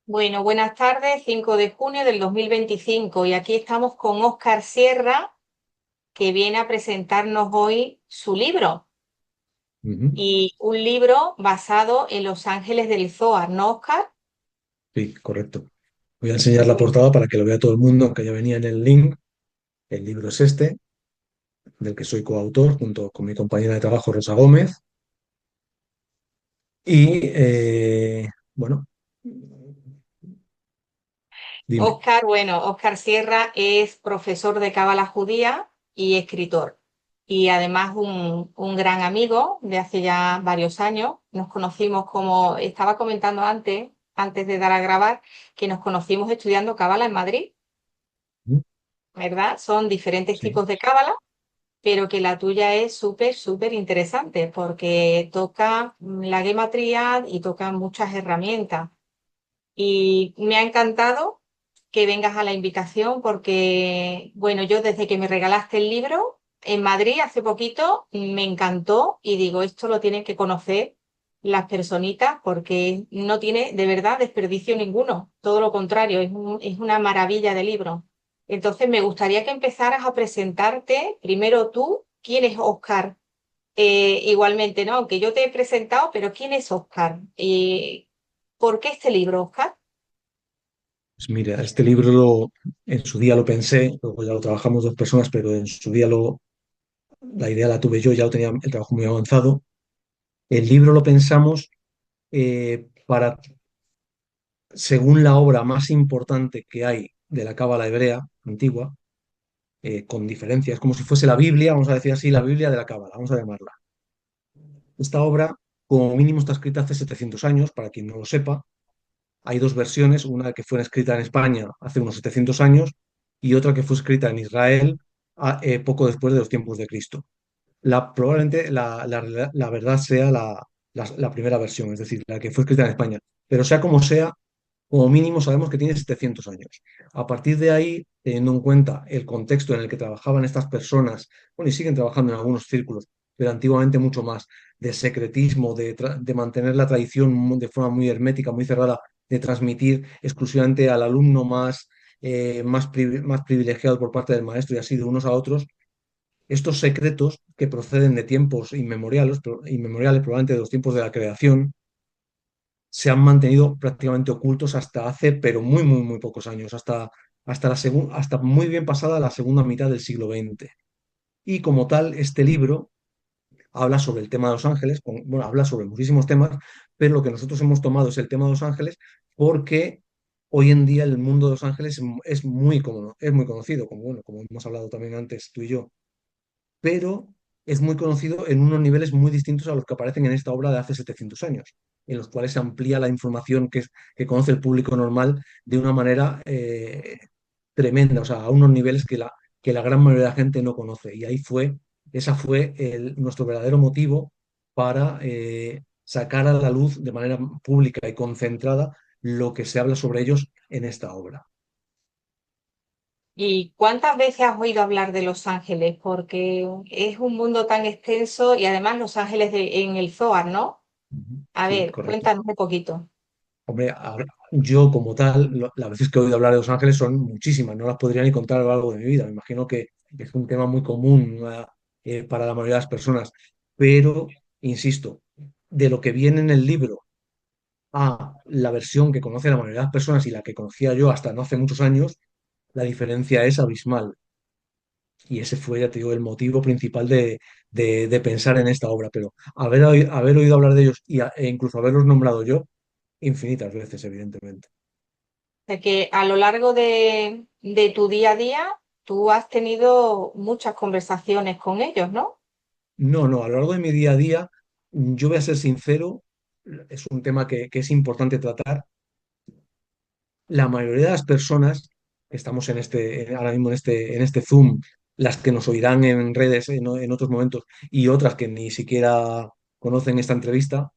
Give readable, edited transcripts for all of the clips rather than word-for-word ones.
Bueno, buenas tardes, 5 de junio del 2025 y aquí estamos con Óscar Sierra, que viene a presentarnos hoy su libro Ujú. y un libro basado en los ángeles del Zohar, ¿no, Óscar? Sí, correcto. Voy a enseñar la portada para que lo vea todo el mundo, aunque ya venía en el link. El libro es este, del que soy coautor, junto con mi compañera de trabajo, Rosa Gómez. Y bueno, dime. Óscar, bueno, Óscar Sierra es profesor de Cábala judía y escritor. Y además un gran amigo de hace ya varios años. Nos conocimos, como estaba comentando antes de dar a grabar, que nos conocimos estudiando Cábala en Madrid, Ujú. ¿verdad? Son diferentes Sí. tipos de cábala, pero que la tuya es súper, súper interesante porque toca la gematría y toca muchas herramientas. Y me ha encantado que vengas a la invitación porque, bueno, yo desde que me regalaste el libro en Madrid hace poquito, me encantó y digo, esto lo tienen que conocer las personitas porque no tiene de verdad desperdicio ninguno, todo lo contrario, es una maravilla de libro. Entonces me gustaría que empezaras a presentarte primero tú, quién es Óscar. Igualmente, ¿no? Aunque yo te he presentado, pero ¿quién es Óscar? ¿Por qué este libro, Óscar? Pues mira, este libro en su día lo pensé, luego ya lo trabajamos dos personas, pero en su día la idea la tuve yo, ya lo tenía el trabajo muy avanzado. El libro lo pensamos para, según la obra más importante que hay de la Cábala hebrea antigua, con diferencia. Es como si fuese la Biblia, vamos a decir así, la Biblia de la Cábala, vamos a llamarla. Esta obra, como mínimo, está escrita hace 700 años, para quien no lo sepa. Hay dos versiones, una que fue escrita en España hace unos 700 años y otra que fue escrita en Israel poco después de los tiempos de Cristo. Probablemente la verdad sea la primera versión, es decir, la que fue escrita en España. Pero sea como sea, como mínimo sabemos que tiene 700 años. A partir de ahí, teniendo en cuenta el contexto en el que trabajaban estas personas, bueno, y siguen trabajando en algunos círculos, pero antiguamente mucho más, de secretismo, de mantener la tradición de forma muy hermética, muy cerrada, de transmitir exclusivamente al alumno más privilegiado por parte del maestro y así de unos a otros, estos secretos que proceden de tiempos inmemoriales, probablemente de los tiempos de la creación, se han mantenido prácticamente ocultos hasta hace, pero muy, muy, muy pocos años, hasta muy bien pasada la segunda mitad del siglo XX. Y como tal, este libro habla sobre el tema de los ángeles, bueno, habla sobre muchísimos temas, pero lo que nosotros hemos tomado es el tema de los ángeles porque hoy en día el mundo de los ángeles es muy conocido, como, bueno, como hemos hablado también antes tú y yo, pero es muy conocido en unos niveles muy distintos a los que aparecen en esta obra de hace 700 años, en los cuales se amplía la información que conoce el público normal de una manera tremenda, o sea, a unos niveles que la gran mayoría de la gente no conoce. Y esa fue nuestro verdadero motivo para sacar a la luz de manera pública y concentrada lo que se habla sobre ellos en esta obra. ¿Y cuántas veces has oído hablar de Los Ángeles? Porque es un mundo tan extenso y además Los Ángeles en el Zohar, ¿no? Ujú. A Sí, ver, correcto. cuéntanos un poquito. Hombre, yo como tal, las veces que he oído hablar de Los Ángeles son muchísimas, no las podría ni contar a lo largo de mi vida. Me imagino que es un tema muy común para la mayoría de las personas, pero, insisto, de lo que viene en el libro a la versión que conoce la mayoría de las personas y la que conocía yo hasta no hace muchos años, la diferencia es abismal. Y ese fue, ya te digo, el motivo principal de pensar en esta obra. Pero haber oído hablar de ellos e incluso haberlos nombrado yo, infinitas veces, evidentemente. O sea que a lo largo de tu día a día, tú has tenido muchas conversaciones con ellos, ¿no? No, no, a lo largo de mi día a día, yo voy a ser sincero, es un tema que es importante tratar. La mayoría de las personas que estamos ahora mismo en este Zoom, las que nos oirán en redes en otros momentos y otras que ni siquiera conocen esta entrevista,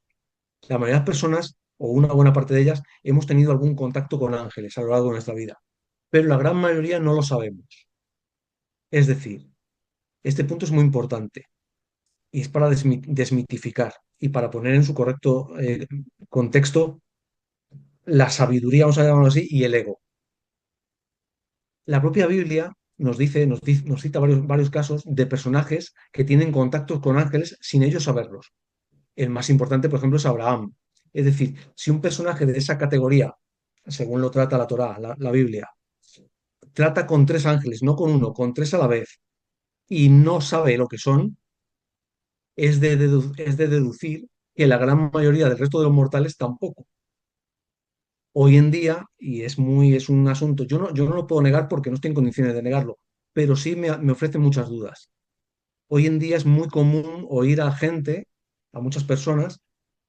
la mayoría de las personas, o una buena parte de ellas, hemos tenido algún contacto con ángeles a lo largo de nuestra vida, pero la gran mayoría no lo sabemos. Es decir, este punto es muy importante y es para desmitificar y para poner en su correcto contexto, la sabiduría, vamos a llamarlo así, y el ego. La propia Biblia nos cita varios casos de personajes que tienen contactos con ángeles sin ellos saberlos. El más importante, por ejemplo, es Abraham. Es decir, si un personaje de esa categoría, según lo trata la Torá, la Biblia, trata con tres ángeles, no con uno, con tres a la vez, y no sabe lo que son, es de deducir que la gran mayoría del resto de los mortales tampoco. Hoy en día, y es un asunto, yo no lo puedo negar porque no estoy en condiciones de negarlo, pero sí me ofrece muchas dudas. Hoy en día es muy común oír a gente, a muchas personas,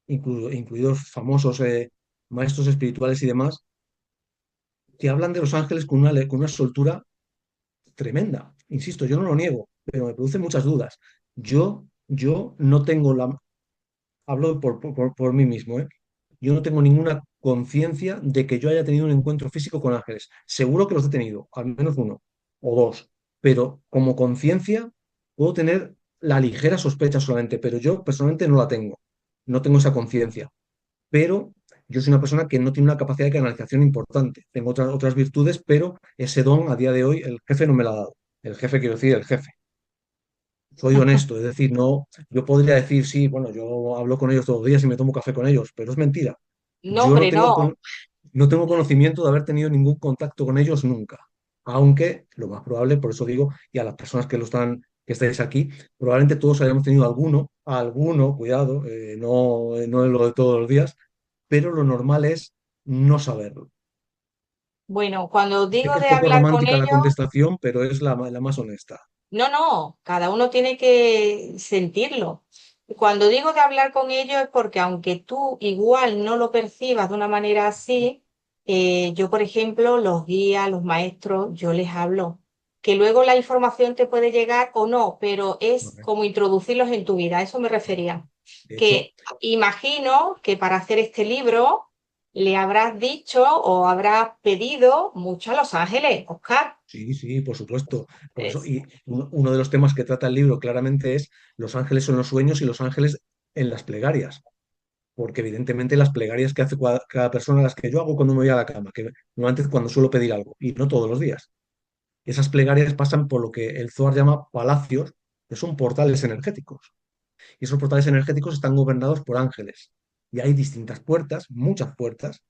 incluidos famosos maestros espirituales y demás, que hablan de los ángeles con una soltura tremenda. Insisto, yo no lo niego, pero me produce muchas dudas. Yo no tengo la, hablo por mí mismo, ¿eh? Yo no tengo ninguna conciencia de que yo haya tenido un encuentro físico con ángeles. Seguro que los he tenido, al menos uno o dos, pero como conciencia puedo tener la ligera sospecha solamente, pero yo personalmente no la tengo. No tengo esa conciencia, pero yo soy una persona que no tiene una capacidad de canalización importante. Tengo otras virtudes, pero ese don a día de hoy el jefe no me lo ha dado. El jefe, quiero decir, el jefe. Soy honesto, es decir, no, yo podría decir, sí, bueno, yo hablo con ellos todos los días y me tomo café con ellos, pero es mentira. No, Yo hombre, no. no tengo conocimiento de haber tenido ningún contacto con ellos nunca. Aunque lo más probable, por eso digo, y a las personas que estáis aquí, probablemente todos hayamos tenido alguno, cuidado, no es lo de todos los días, pero lo normal es no saberlo. Bueno, cuando Sé digo que es de poco hablar con romántica la ellos, contestación, pero es la más honesta. no, no, cada uno tiene que sentirlo. Cuando digo de hablar con ellos es porque aunque tú igual no lo percibas de una manera así, yo, por ejemplo, los guías, los maestros, yo les hablo. Que luego la información te puede llegar o no, pero es Correcto. como introducirlos en tu vida, a eso me refería. De hecho, Que imagino que para hacer este libro le habrás dicho o habrás pedido mucho a Los Ángeles, Oscar. sí, sí, por supuesto. Por eso, y uno de los temas que trata el libro claramente es los ángeles en los sueños y los ángeles en las plegarias. Porque evidentemente las plegarias que hace cada persona, las que yo hago cuando me voy a la cama, que no antes cuando suelo pedir algo, y no todos los días. Esas plegarias pasan por lo que el Zohar llama palacios, que son portales energéticos. Y esos portales energéticos están gobernados por ángeles. Y hay distintas puertas, muchas puertas,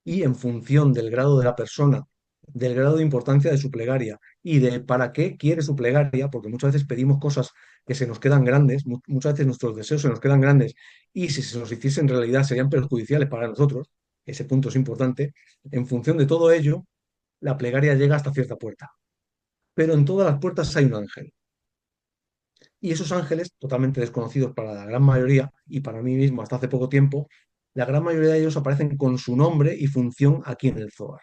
y en función del grado de la persona, del grado de importancia de su plegaria y de para qué quiere su plegaria, porque muchas veces pedimos cosas que se nos quedan grandes, muchas veces nuestros deseos se nos quedan grandes y si se nos hiciese en realidad serían perjudiciales para nosotros, ese punto es importante, en función de todo ello, la plegaria llega hasta cierta puerta. Pero en todas las puertas hay un ángel. Y esos ángeles, totalmente desconocidos para la gran mayoría y para mí mismo hasta hace poco tiempo, la gran mayoría de ellos aparecen con su nombre y función aquí en el Zohar,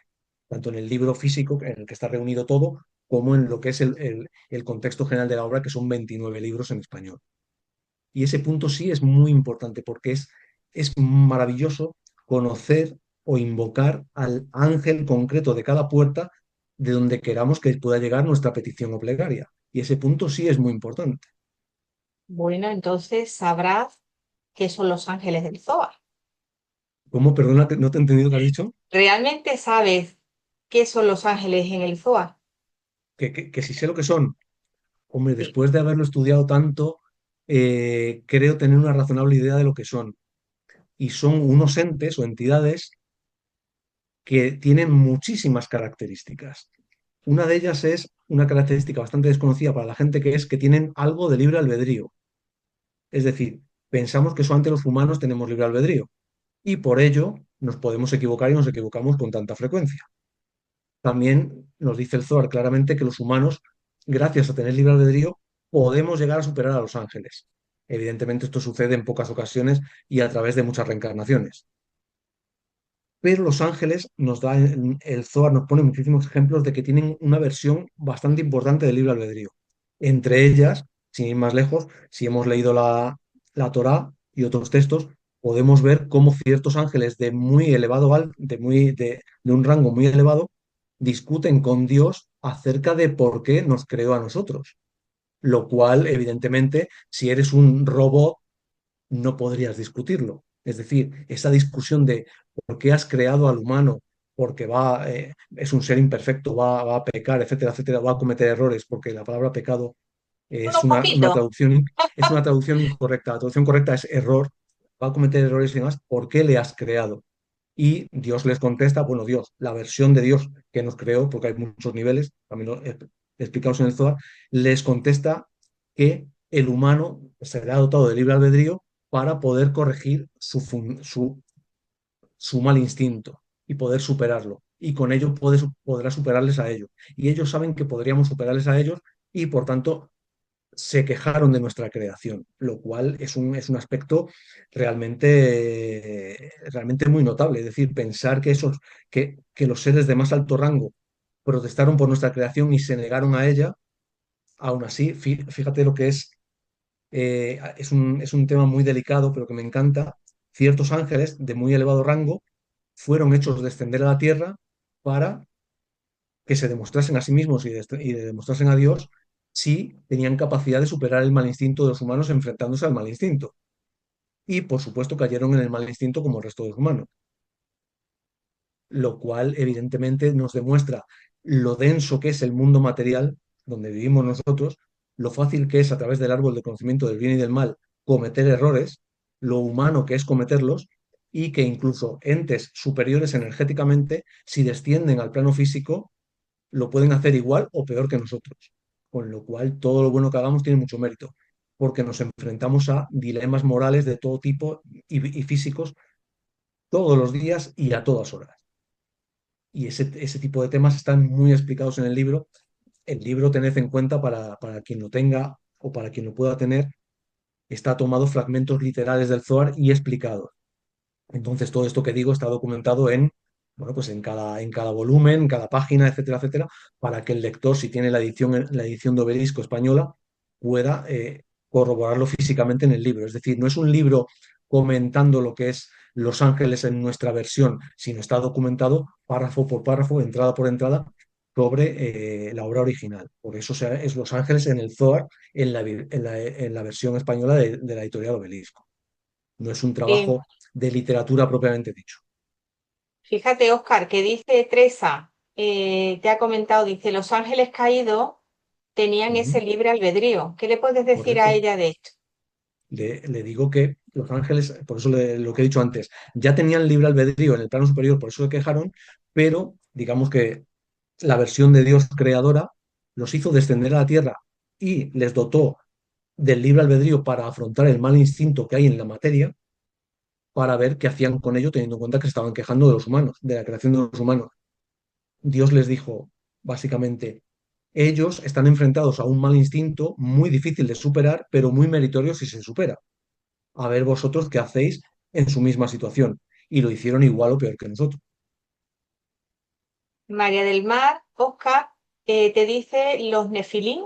tanto en el libro físico en el que está reunido todo, como en lo que es el contexto general de la obra, que son 29 libros en español. Y ese punto sí es muy importante porque es maravilloso conocer o invocar al ángel concreto de cada puerta de donde queramos que pueda llegar nuestra petición o plegaria. Y ese punto sí es muy importante. Bueno, entonces sabrás qué son los ángeles del Zohar. ¿Cómo? Perdona, no te he entendido qué has dicho. ¿Realmente sabes qué son los ángeles en el Zohar? Que si sé lo que son. Hombre, Sí. después de haberlo estudiado tanto, creo tener una razonable idea de lo que son. Y son unos entes o entidades que tienen muchísimas características. Una de ellas es una característica bastante desconocida para la gente, que es que tienen algo de libre albedrío. Es decir, pensamos que solamente los humanos tenemos libre albedrío y por ello nos podemos equivocar y nos equivocamos con tanta frecuencia. También nos dice el Zohar claramente que los humanos, gracias a tener libre albedrío, podemos llegar a superar a los ángeles. Evidentemente esto sucede en pocas ocasiones y a través de muchas reencarnaciones. Pero los ángeles nos da, el Zohar nos pone muchísimos ejemplos de que tienen una versión bastante importante del libre albedrío. Entre ellas, sin ir más lejos, si hemos leído la Torá y otros textos, podemos ver cómo ciertos ángeles de muy elevado, de un rango muy elevado, discuten con Dios acerca de por qué nos creó a nosotros. Lo cual, evidentemente, si eres un robot, no podrías discutirlo. Es decir, esa discusión de por qué has creado al humano, porque es un ser imperfecto, va a pecar, etcétera, etcétera, va a cometer errores, porque la palabra pecado es Unos una poquitos. traducción incorrecta. La traducción correcta es error, va a cometer errores y demás. ¿Por qué le has creado? Y Dios les contesta, bueno, Dios, la versión de Dios que nos creó, porque hay muchos niveles, también lo he explicado en el Zohar, les contesta que el humano se le ha dotado de libre albedrío para poder corregir su mal instinto y poder superarlo. Y con ello podrá superarles a ellos. Y ellos saben que podríamos superarles a ellos y por tanto se quejaron de nuestra creación, lo cual es un aspecto realmente muy notable. Es decir, pensar que los seres de más alto rango protestaron por nuestra creación y se negaron a ella, aún así, fíjate lo que es un tema muy delicado, pero que me encanta. Ciertos ángeles de muy elevado rango fueron hechos descender a la tierra para que se demostrasen a sí mismos y demostrasen a Dios si tenían capacidad de superar el mal instinto de los humanos enfrentándose al mal instinto. Y por supuesto cayeron en el mal instinto como el resto de los humanos, lo cual evidentemente nos demuestra lo denso que es el mundo material donde vivimos nosotros, lo fácil que es a través del árbol de conocimiento del bien y del mal cometer errores, lo humano que es cometerlos y que incluso entes superiores energéticamente, si descienden al plano físico, lo pueden hacer igual o peor que nosotros. Con lo cual, todo lo bueno que hagamos tiene mucho mérito, porque nos enfrentamos a dilemas morales de todo tipo y físicos todos los días y a todas horas. Y ese tipo de temas están muy explicados en el libro. El libro, tened en cuenta, para quien lo tenga o para quien lo pueda tener, está tomado fragmentos literales del Zohar y explicado. Entonces, todo esto que digo está documentado bueno, pues en cada volumen, en cada página, etcétera, etcétera, para que el lector, si tiene la edición de Obelisco española, pueda corroborarlo físicamente en el libro. Es decir, no es un libro comentando lo que es Los Ángeles en nuestra versión, sino está documentado párrafo por párrafo, entrada por entrada, sobre la obra original. Por eso es Los Ángeles en el Zohar, en la versión española de la editorial Obelisco. No es un Eh, trabajo de literatura propiamente dicho. Fíjate, Oscar, que dice Teresa, te ha comentado, dice, los ángeles caídos tenían ese Ujú. libre albedrío. ¿Qué le puedes decir a Correcto. ella de esto? Le digo que los ángeles, por eso lo que he dicho antes, ya tenían libre albedrío en el plano superior, por eso se quejaron, pero digamos que la versión de Dios creadora los hizo descender a la tierra y les dotó del libre albedrío para afrontar el mal instinto que hay en la materia, para ver qué hacían con ello, teniendo en cuenta que se estaban quejando de los humanos, de la creación de los humanos. Dios les dijo, básicamente, ellos están enfrentados a un mal instinto muy difícil de superar, pero muy meritorio si se supera. A ver vosotros qué hacéis en su misma situación. Y lo hicieron igual o peor que nosotros. María del Mar, Oscar, te dice los nefilín.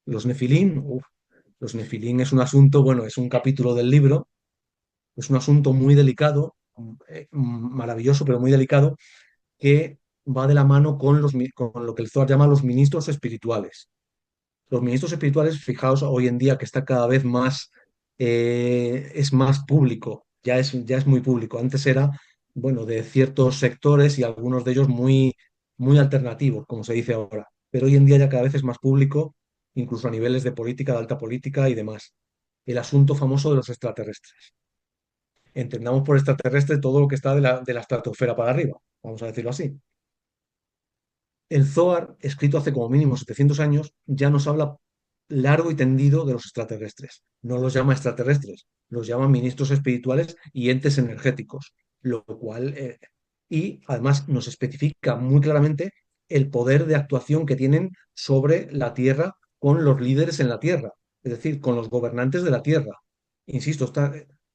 Los nefilín es un asunto, bueno, es un capítulo del libro, es un asunto muy delicado, maravilloso, pero muy delicado, que va de la mano con lo que el Zohar llama los ministros espirituales. Los ministros espirituales, fijaos hoy en día que está cada vez más, es más público, ya es muy público. Antes era, bueno, de ciertos sectores y algunos de ellos muy, muy alternativos, como se dice ahora. Pero hoy en día ya cada vez es más público, incluso a niveles de política, de alta política y demás. El asunto famoso de los extraterrestres. Entendamos por extraterrestre todo lo que está de la estratosfera para arriba, vamos a decirlo así. El Zohar, escrito hace como mínimo 700 años, ya nos habla largo y tendido de los extraterrestres. No los llama extraterrestres, los llama ministros espirituales y entes energéticos, lo cual, y además nos especifica muy claramente el poder de actuación que tienen sobre la Tierra con los líderes en la Tierra, es decir, con los gobernantes de la Tierra. Insisto,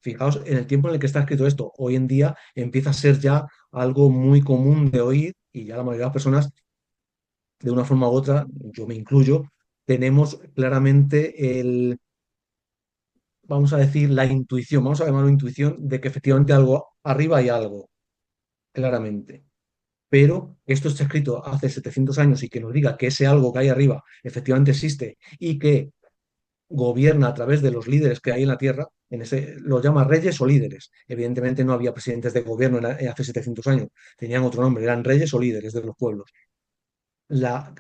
fijaos en el tiempo en el que está escrito esto. Hoy en día empieza a ser ya algo muy común de oír y ya la mayoría de las personas de una forma u otra, yo me incluyo, tenemos claramente vamos a decir, la intuición, vamos a llamarlo intuición, de que efectivamente algo arriba hay algo, claramente. Pero esto está escrito hace 700 años y que nos diga que ese algo que hay arriba efectivamente existe y que gobierna a través de los líderes que hay en la tierra, los llama reyes o líderes. Evidentemente no había presidentes de gobierno hace 700 años, tenían otro nombre, eran reyes o líderes de los pueblos. La,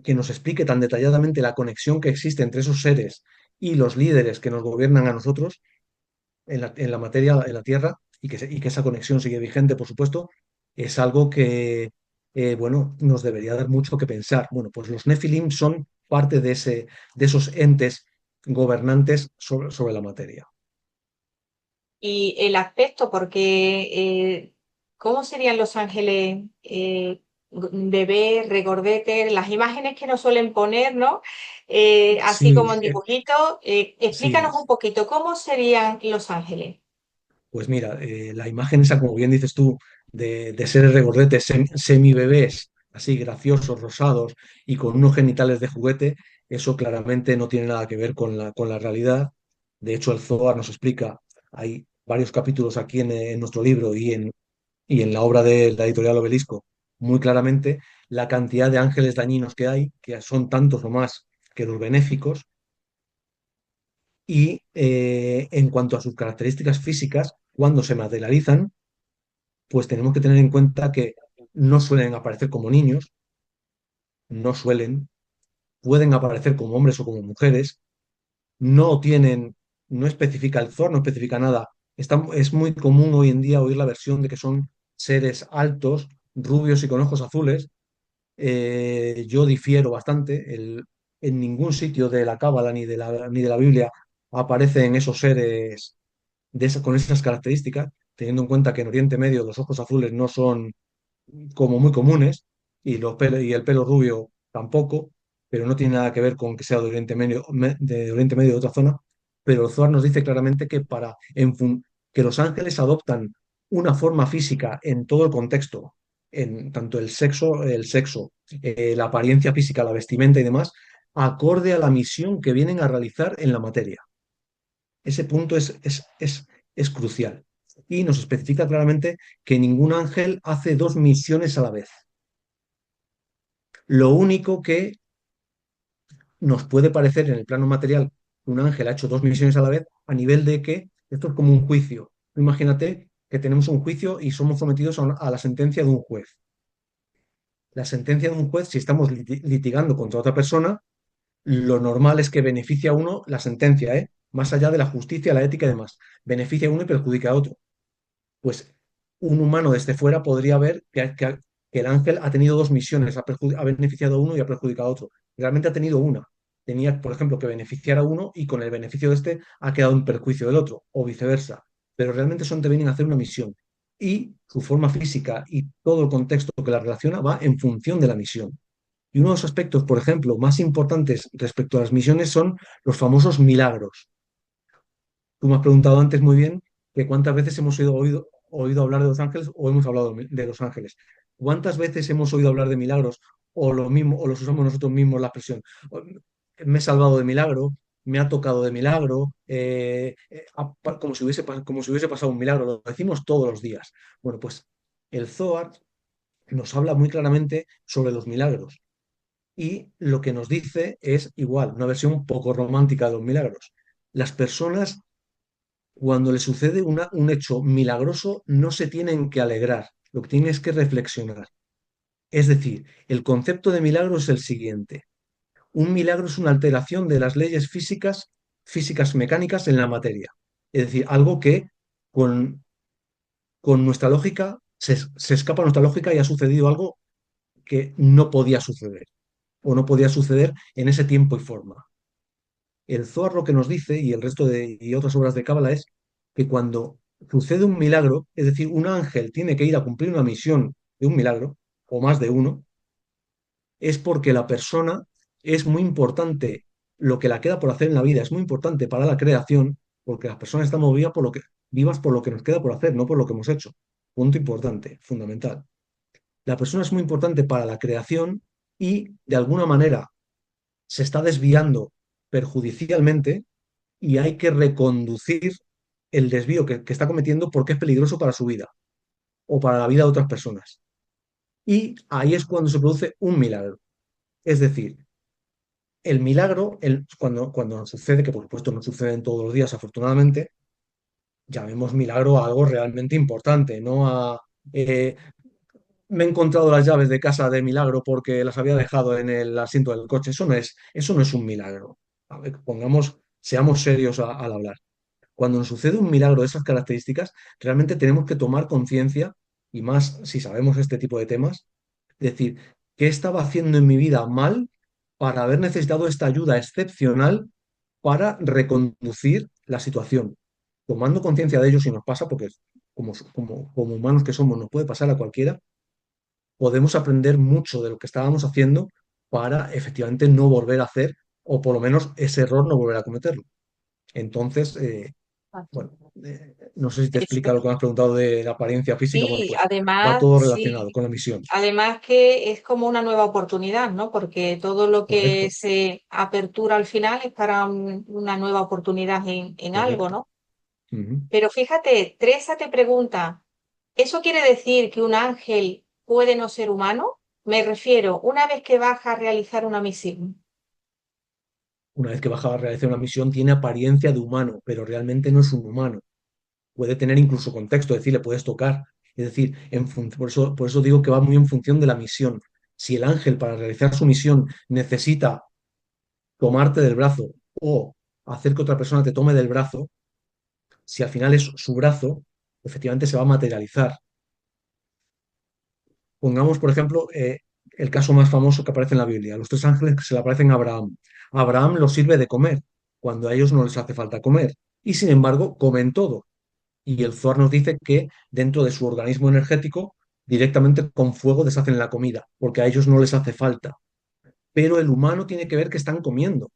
que nos explique tan detalladamente la conexión que existe entre esos seres y los líderes que nos gobiernan a nosotros en la materia, en la tierra, y que esa conexión sigue vigente, por supuesto, es algo que, bueno, nos debería dar mucho que pensar. Bueno, pues los Nefilim son parte de esos entes gobernantes sobre la materia. Y el aspecto, porque ¿cómo serían los ángeles bebé, regordete, las imágenes que nos suelen poner, ¿no? Así Sí, como en dibujitos. sí. Explícanos un poquito, ¿cómo serían los ángeles? Pues mira, la imagen esa, como bien dices tú, de seres regordetes, semibebés, así graciosos, rosados y con unos genitales de juguete, eso claramente no tiene nada que ver con la realidad. De hecho, el Zohar nos explica, hay varios capítulos aquí en nuestro libro y en la obra de la editorial Obelisco, muy claramente la cantidad de ángeles dañinos que hay, que son tantos o más que los benéficos, y en cuanto a sus características físicas, cuando se materializan, pues tenemos que tener en cuenta que no suelen aparecer como niños, no suelen, pueden aparecer como hombres o como mujeres, no tienen, no especifica el Zohar, no especifica nada. Es muy común hoy en día oír la versión de que son seres altos, rubios y con ojos azules. Yo difiero bastante. En ningún sitio de la Cábala ni de la Biblia aparecen esos seres con esas características, teniendo en cuenta que en Oriente Medio los ojos azules no son como muy comunes y el pelo rubio tampoco, pero no tiene nada que ver con que sea de Oriente Medio, de Oriente Medio de otra zona. Pero el Zohar nos dice claramente que los ángeles adoptan una forma física en todo el contexto, en tanto el sexo, la apariencia física, la vestimenta y demás, acorde a la misión que vienen a realizar en la materia. Ese punto es crucial. Y nos especifica claramente que ningún ángel hace dos misiones a la vez. Lo único que nos puede parecer en el plano material que un ángel ha hecho dos misiones a la vez, a nivel de que esto es como un juicio. Imagínate que tenemos un juicio y somos sometidos a la sentencia de un juez. La sentencia de un juez, si estamos litigando contra otra persona, lo normal es que beneficie a uno la sentencia, ¿eh? Más allá de la justicia, la ética y demás. Beneficia a uno y perjudica a otro. Pues un humano desde fuera podría ver que el ángel ha tenido dos misiones, ha beneficiado a uno y ha perjudicado a otro. Realmente ha tenido una. Tenía, por ejemplo, que beneficiar a uno y con el beneficio de este ha quedado en perjuicio del otro, o viceversa. Pero realmente son te vienen a hacer una misión. Y su forma física y todo el contexto que la relaciona va en función de la misión. Y uno de los aspectos, por ejemplo, más importantes respecto a las misiones son los famosos milagros. Tú me has preguntado antes muy bien que cuántas veces hemos oído hablar de los ángeles o hemos hablado de los ángeles. ¿Cuántas veces hemos oído hablar de milagros o lo mismo, o los usamos nosotros mismos la expresión? Me he salvado de milagro, me ha tocado de milagro, como si hubiese pasado un milagro. Lo decimos todos los días. Bueno, pues el Zohar nos habla muy claramente sobre los milagros y lo que nos dice es igual, una versión poco romántica de los milagros. Las personas cuando le sucede un hecho milagroso, no se tienen que alegrar, lo que tienen es que reflexionar. Es decir, el concepto de milagro es el siguiente. Un milagro es una alteración de las leyes físicas mecánicas en la materia. Es decir, algo que con nuestra lógica se escapa a nuestra lógica y ha sucedido algo que no podía suceder o no podía suceder en ese tiempo y forma. El Zohar lo que nos dice, y el resto y otras obras de Cábala, es que cuando sucede un milagro, es decir, un ángel tiene que ir a cumplir una misión de un milagro, o más de uno, es porque la persona es muy importante, lo que la queda por hacer en la vida es muy importante para la creación, porque las personas estamos vivas por lo que nos queda por hacer, no por lo que hemos hecho. Punto importante, fundamental. La persona es muy importante para la creación y, de alguna manera, se está desviando perjudicialmente y hay que reconducir el desvío que está cometiendo porque es peligroso para su vida o para la vida de otras personas. Y ahí es cuando se produce un milagro. Es decir, el milagro, cuando nos sucede, que por supuesto no suceden todos los días, afortunadamente, llamemos milagro a algo realmente importante, no a eh, me he encontrado las llaves de casa de milagro porque las había dejado en el asiento del coche. Eso no es un milagro. A ver, seamos serios al hablar. Cuando nos sucede un milagro de esas características, realmente tenemos que tomar conciencia, y más si sabemos este tipo de temas, decir, ¿qué estaba haciendo en mi vida mal para haber necesitado esta ayuda excepcional para reconducir la situación? Tomando conciencia de ello, si nos pasa, porque como humanos que somos, nos puede pasar a cualquiera, podemos aprender mucho de lo que estábamos haciendo para efectivamente no volver a hacer, o por lo menos ese error no volver a cometerlo. Entonces, bueno, no sé si te explica lo que me has preguntado de la apariencia física. Bueno, Sí, pues va además, todo relacionado sí, con la misión. además que es como una nueva oportunidad, ¿no? Porque todo lo que Correcto, se apertura al final es para una nueva oportunidad en algo, correcto. ¿no? Ujú. Pero fíjate, Teresa te pregunta, ¿eso quiere decir que un ángel puede no ser humano? Me refiero, una vez que baja a realizar una misión. Una vez que baja a realizar una misión, tiene apariencia de humano, pero realmente no es un humano. Puede tener incluso contexto, es decir, le puedes tocar. Es decir, por eso digo que va muy en función de la misión. Si el ángel para realizar su misión necesita tomarte del brazo o hacer que otra persona te tome del brazo, si al final es su brazo, efectivamente se va a materializar. Pongamos, por ejemplo, el caso más famoso que aparece en la Biblia, los tres ángeles que se le aparecen a Abraham. A Abraham los sirve de comer, cuando a ellos no les hace falta comer. Y sin embargo, comen todo. Y el Zohar nos dice que dentro de su organismo energético, directamente con fuego deshacen la comida, porque a ellos no les hace falta. Pero el humano tiene que ver que están comiendo.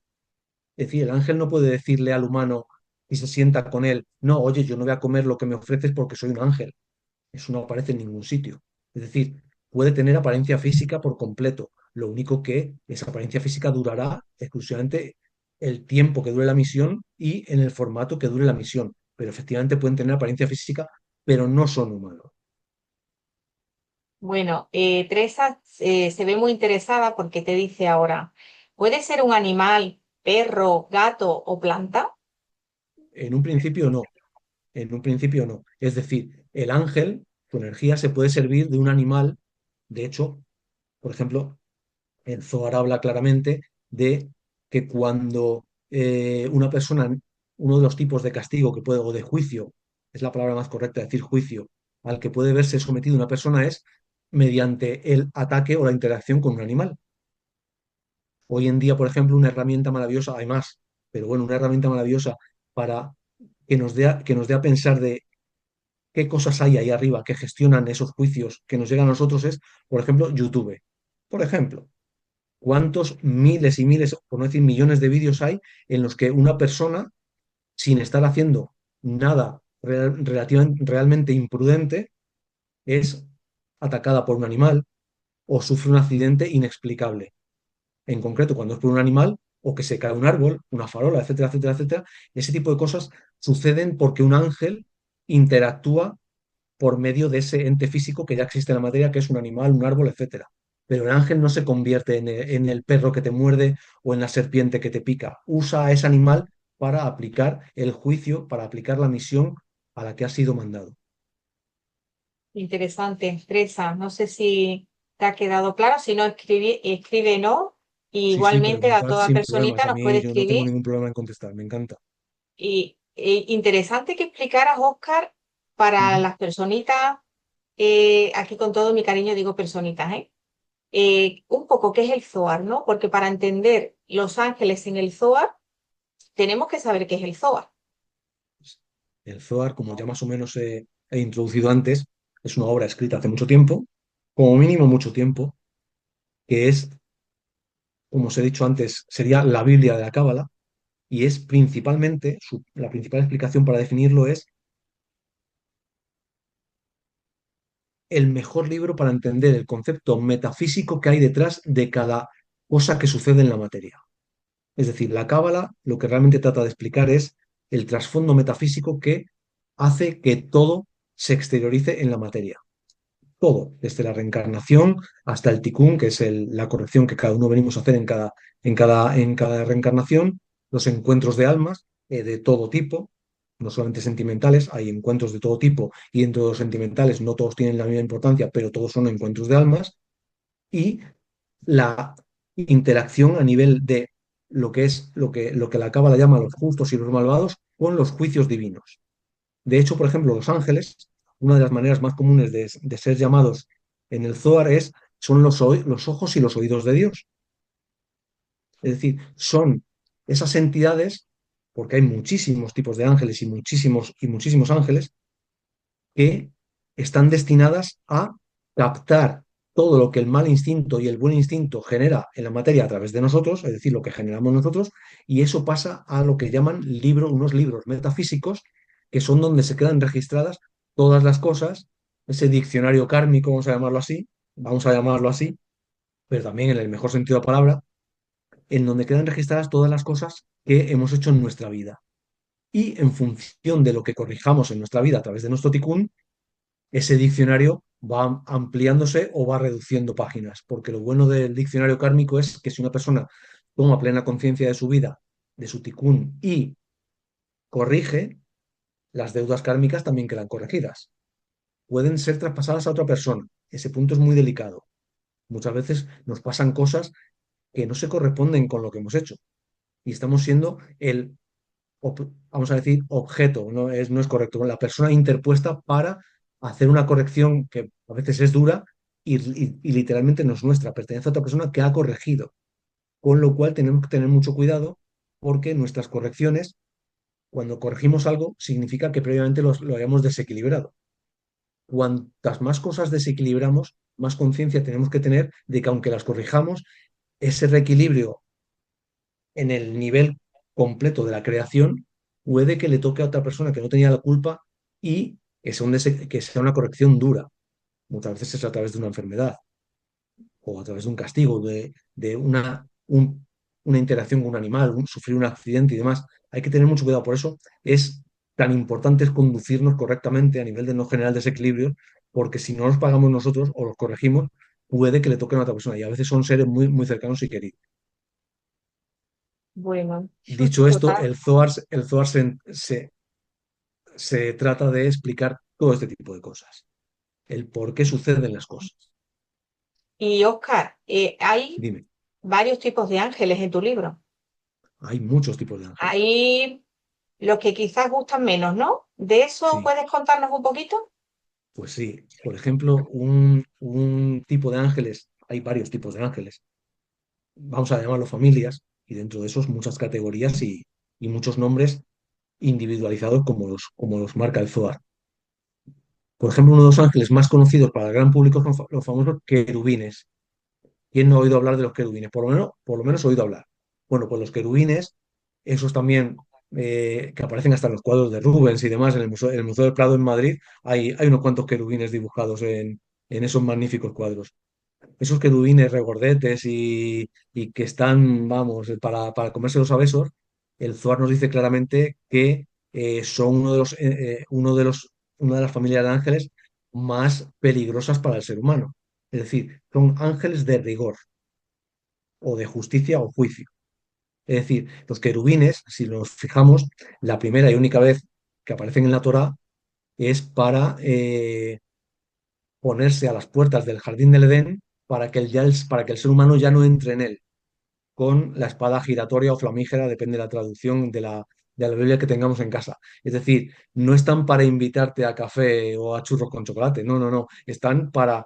Es decir, el ángel no puede decirle al humano y se sienta con él, no, oye, yo no voy a comer lo que me ofreces porque soy un ángel. Eso no aparece en ningún sitio. Es decir, puede tener apariencia física por completo. Lo único que esa apariencia física durará exclusivamente el tiempo que dure la misión y en el formato que dure la misión. Pero efectivamente pueden tener apariencia física, pero no son humanos. Bueno, Teresa se ve muy interesada porque te dice ahora, ¿puede ser un animal, perro, gato o planta? En un principio no, en un principio no. Es decir, el ángel, su energía se puede servir de un animal. De hecho, por ejemplo, el Zohar habla claramente de que cuando una persona, uno de los tipos de castigo que puede, o de juicio, es la palabra más correcta, decir juicio, al que puede verse sometido una persona es mediante el ataque o la interacción con un animal. Hoy en día, por ejemplo, una herramienta maravillosa, hay más, pero bueno, una herramienta maravillosa para que nos dé a pensar de qué cosas hay ahí arriba que gestionan esos juicios que nos llegan a nosotros es, por ejemplo, YouTube. Por ejemplo, ¿cuántos miles y miles, por no decir millones de vídeos hay en los que una persona, sin estar haciendo nada realmente imprudente, es atacada por un animal o sufre un accidente inexplicable? En concreto, cuando es por un animal o que se cae un árbol, una farola, etcétera, etcétera, etcétera, ese tipo de cosas suceden porque un ángel interactúa por medio de ese ente físico que ya existe en la materia, que es un animal, un árbol, etcétera. Pero el ángel no se convierte en el perro que te muerde o en la serpiente que te pica. Usa a ese animal para aplicar el juicio, para aplicar la misión a la que ha sido mandado. Interesante, Teresa. No sé si te ha quedado claro, si no escribe no. Y Sí, sí, igualmente a preguntar toda sin problemas. personita A nos puede mí yo no tengo escribir. ningún problema en contestar, me encanta. Y interesante que explicaras, Oscar, para Ujú. las personitas, aquí con todo mi cariño digo personitas, ¿eh? Un poco qué es el Zohar, ¿no? Porque para entender los ángeles en el Zohar, tenemos que saber qué es el Zohar. El Zohar, como ya más o menos he introducido antes, es una obra escrita hace mucho tiempo, como mínimo mucho tiempo, que es, como os he dicho antes, sería la Biblia de la Cábala, y es principalmente, la principal explicación para definirlo es el mejor libro para entender el concepto metafísico que hay detrás de cada cosa que sucede en la materia. Es decir, la Cábala lo que realmente trata de explicar es el trasfondo metafísico que hace que todo se exteriorice en la materia. todo, desde la reencarnación hasta el tikkun, que es la corrección que cada uno venimos a hacer en cada reencarnación, los encuentros de almas de todo tipo, no solamente sentimentales, hay encuentros de todo tipo y dentro de los sentimentales no todos tienen la misma importancia, pero todos son encuentros de almas, y la interacción a nivel de lo que la Cábala llama los justos y los malvados con los juicios divinos. De hecho, por ejemplo, los ángeles, una de las maneras más comunes de ser llamados en el Zohar son los ojos y los oídos de Dios. Es decir, son esas entidades, porque hay muchísimos tipos de ángeles y muchísimos ángeles, que están destinadas a captar todo lo que el mal instinto y el buen instinto genera en la materia a través de nosotros, es decir, lo que generamos nosotros, y eso pasa a lo que llaman unos libros metafísicos, que son donde se quedan registradas todas las cosas, ese diccionario kármico, vamos a llamarlo así, pero también en el mejor sentido de la palabra, en donde quedan registradas todas las cosas que hemos hecho en nuestra vida. Y en función de lo que corrijamos en nuestra vida a través de nuestro tikkun, ese diccionario va ampliándose o va reduciendo páginas, porque lo bueno del diccionario kármico es que si una persona toma plena conciencia de su vida, de su tikkun y corrige, las deudas kármicas también quedan corregidas. Pueden ser traspasadas a otra persona. Ese punto es muy delicado. Muchas veces nos pasan cosas que no se corresponden con lo que hemos hecho y estamos siendo vamos a decir, objeto, no es correcto, la persona interpuesta para hacer una corrección que a veces es dura y literalmente no es nuestra, pertenece a otra persona que ha corregido, con lo cual tenemos que tener mucho cuidado porque nuestras correcciones, cuando corregimos algo, significa que previamente lo hayamos desequilibrado. Cuantas más cosas desequilibramos, más conciencia tenemos que tener de que aunque las corrijamos, ese reequilibrio en el nivel completo de la creación, puede que le toque a otra persona que no tenía la culpa y que sea una corrección dura. Muchas veces es a través de una enfermedad o a través de un castigo, de una interacción con un animal, sufrir un accidente y demás. Hay que tener mucho cuidado. Por eso es tan importante es conducirnos correctamente a nivel de no generar desequilibrios, porque si no los pagamos nosotros o los corregimos, puede que le toquen a otra persona. Y a veces son seres muy, muy cercanos y queridos. Bueno, Dicho esto, total. el Zohar se trata de explicar todo este tipo de cosas, el por qué suceden las cosas. Y Oscar, hay Dime, varios tipos de ángeles en tu libro. hay muchos tipos de ángeles. Hay los que quizás gustan menos, ¿no? ¿De eso Sí, puedes contarnos un poquito? pues sí. Por ejemplo, un tipo de ángeles, hay varios tipos de ángeles. Vamos a llamarlos familias, y dentro de esos muchas categorías y muchos nombres individualizados como los marca el Zohar. Por ejemplo, uno de los ángeles más conocidos para el gran público son los famosos querubines. ¿Quién no ha oído hablar de los querubines? Por lo menos he oído hablar. Bueno, pues los querubines, esos también que aparecen hasta en los cuadros de Rubens y demás, en el Museo del Prado en Madrid, hay unos cuantos querubines dibujados en esos magníficos cuadros. Esos querubines regordetes y que están, vamos, para comérselos a besos, el Zohar nos dice claramente que son una de las familias de ángeles más peligrosas para el ser humano. Es decir, son ángeles de rigor o de justicia o juicio. Es decir, los querubines, si nos fijamos, la primera y única vez que aparecen en la Torá es para ponerse a las puertas del jardín del Edén para que el ser humano ya no entre en él con la espada giratoria o flamígera, depende de la traducción de la Biblia que tengamos en casa. Es decir, no están para invitarte a café o a churros con chocolate, no, no, no, están para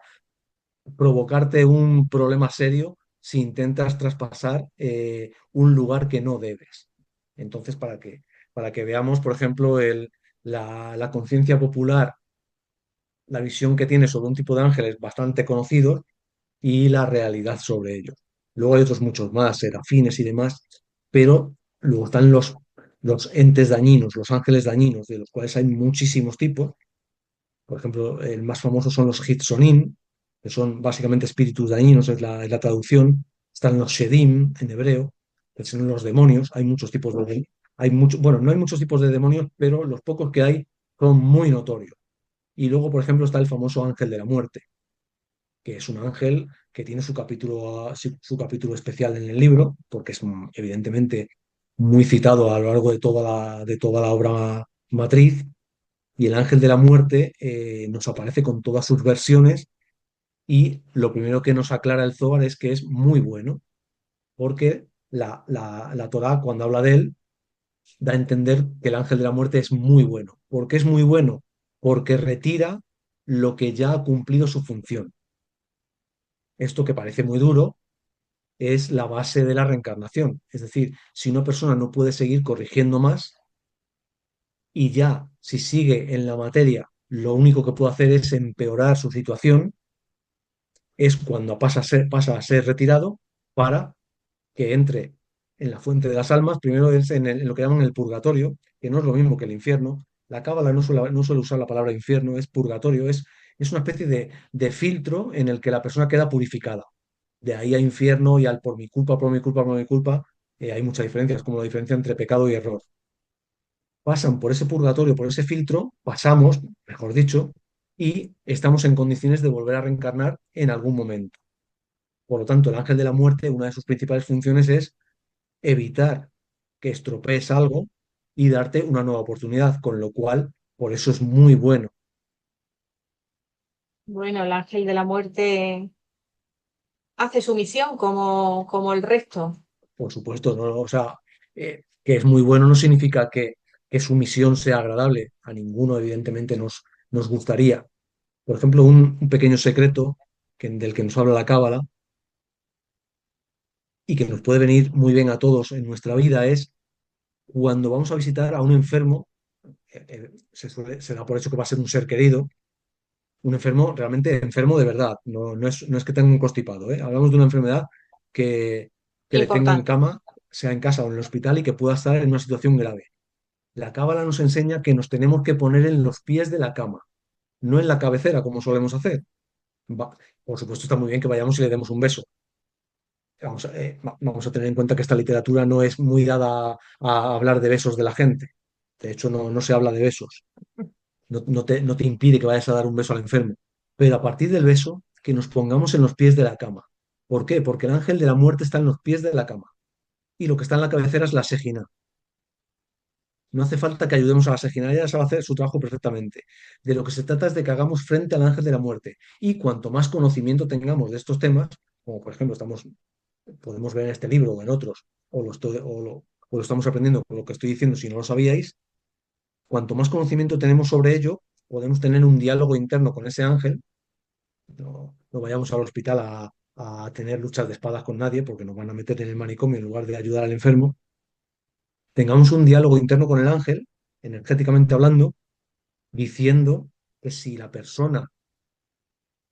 provocarte un problema serio si intentas traspasar un lugar que no debes. Entonces, para que veamos, por ejemplo, la conciencia popular, la visión que tiene sobre un tipo de ángeles bastante conocidos y la realidad sobre ellos. Luego hay otros muchos más, serafines y demás, pero luego están los entes dañinos, los ángeles dañinos, de los cuales hay muchísimos tipos. Por ejemplo, el más famoso son los Hitsonim, que son básicamente espíritus dañinos, es la traducción. Están los Shedim en hebreo, que son los demonios. Hay muchos tipos bueno, no hay muchos tipos de demonios, pero los pocos que hay son muy notorios. Y luego, por ejemplo, está el famoso ángel de la muerte. que es un ángel que tiene su capítulo especial en el libro, porque es evidentemente muy citado a lo largo de toda la obra matriz, y el ángel de la muerte nos aparece con todas sus versiones y lo primero que nos aclara el Zohar es que es muy bueno, porque la Torá, cuando habla de él, da a entender que el ángel de la muerte es muy bueno. ¿Por qué es muy bueno? Porque retira lo que ya ha cumplido su función. Esto que parece muy duro es la base de la reencarnación. Es decir, si una persona no puede seguir corrigiendo más y ya si sigue en la materia, lo único que puede hacer es empeorar su situación, es cuando pasa a ser retirado para que entre en la fuente de las almas. Primero es en lo que llaman el purgatorio, que no es lo mismo que el infierno. La Cábala no suele usar la palabra infierno, es purgatorio, es una especie de filtro en el que la persona queda purificada. De ahí a infierno y al por mi culpa, por mi culpa, por mi culpa, hay muchas diferencias, como la diferencia entre pecado y error. Pasan por ese purgatorio, por ese filtro, pasamos, mejor dicho, y estamos en condiciones de volver a reencarnar en algún momento. Por lo tanto, el ángel de la muerte, una de sus principales funciones es evitar que estropees algo y darte una nueva oportunidad, con lo cual, por eso es muy bueno. Bueno, el ángel de la muerte hace su misión como el resto. Por supuesto, ¿no? O sea, que es muy bueno no significa que su misión sea agradable. A ninguno, evidentemente, nos gustaría. Por ejemplo, un pequeño secreto del que nos habla la Cábala y que nos puede venir muy bien a todos en nuestra vida es cuando vamos a visitar a un enfermo, se da por hecho que va a ser un ser querido, un enfermo realmente enfermo de verdad, no es que tenga un constipado, ¿eh? Hablamos de una enfermedad que, que le tenga en Importante, cama, sea en casa o en el hospital y que pueda estar en una situación grave. La cábala nos enseña que nos tenemos que poner en los pies de la cama, no en la cabecera como solemos hacer. Por supuesto está muy bien que vayamos y le demos un beso. Vamos a tener en cuenta que esta literatura no es muy dada a hablar de besos de la gente. De hecho, no se habla de besos. No te impide que vayas a dar un beso al enfermo. Pero a partir del beso, que nos pongamos en los pies de la cama. ¿Por qué? Porque el ángel de la muerte está en los pies de la cama. Y lo que está en la cabecera es la Sejina. No hace falta que ayudemos a la Sejina, ella sabe hacer su trabajo perfectamente. De lo que se trata es de que hagamos frente al ángel de la muerte. Y cuanto más conocimiento tengamos de estos temas, como por ejemplo podemos ver en este libro o en otros, o lo estamos aprendiendo con lo que estoy diciendo si no lo sabíais, cuanto más conocimiento tenemos sobre ello, podemos tener un diálogo interno con ese ángel. No vayamos al hospital a tener luchas de espadas con nadie porque nos van a meter en el manicomio en lugar de ayudar al enfermo. Tengamos un diálogo interno con el ángel, energéticamente hablando, diciendo que si la persona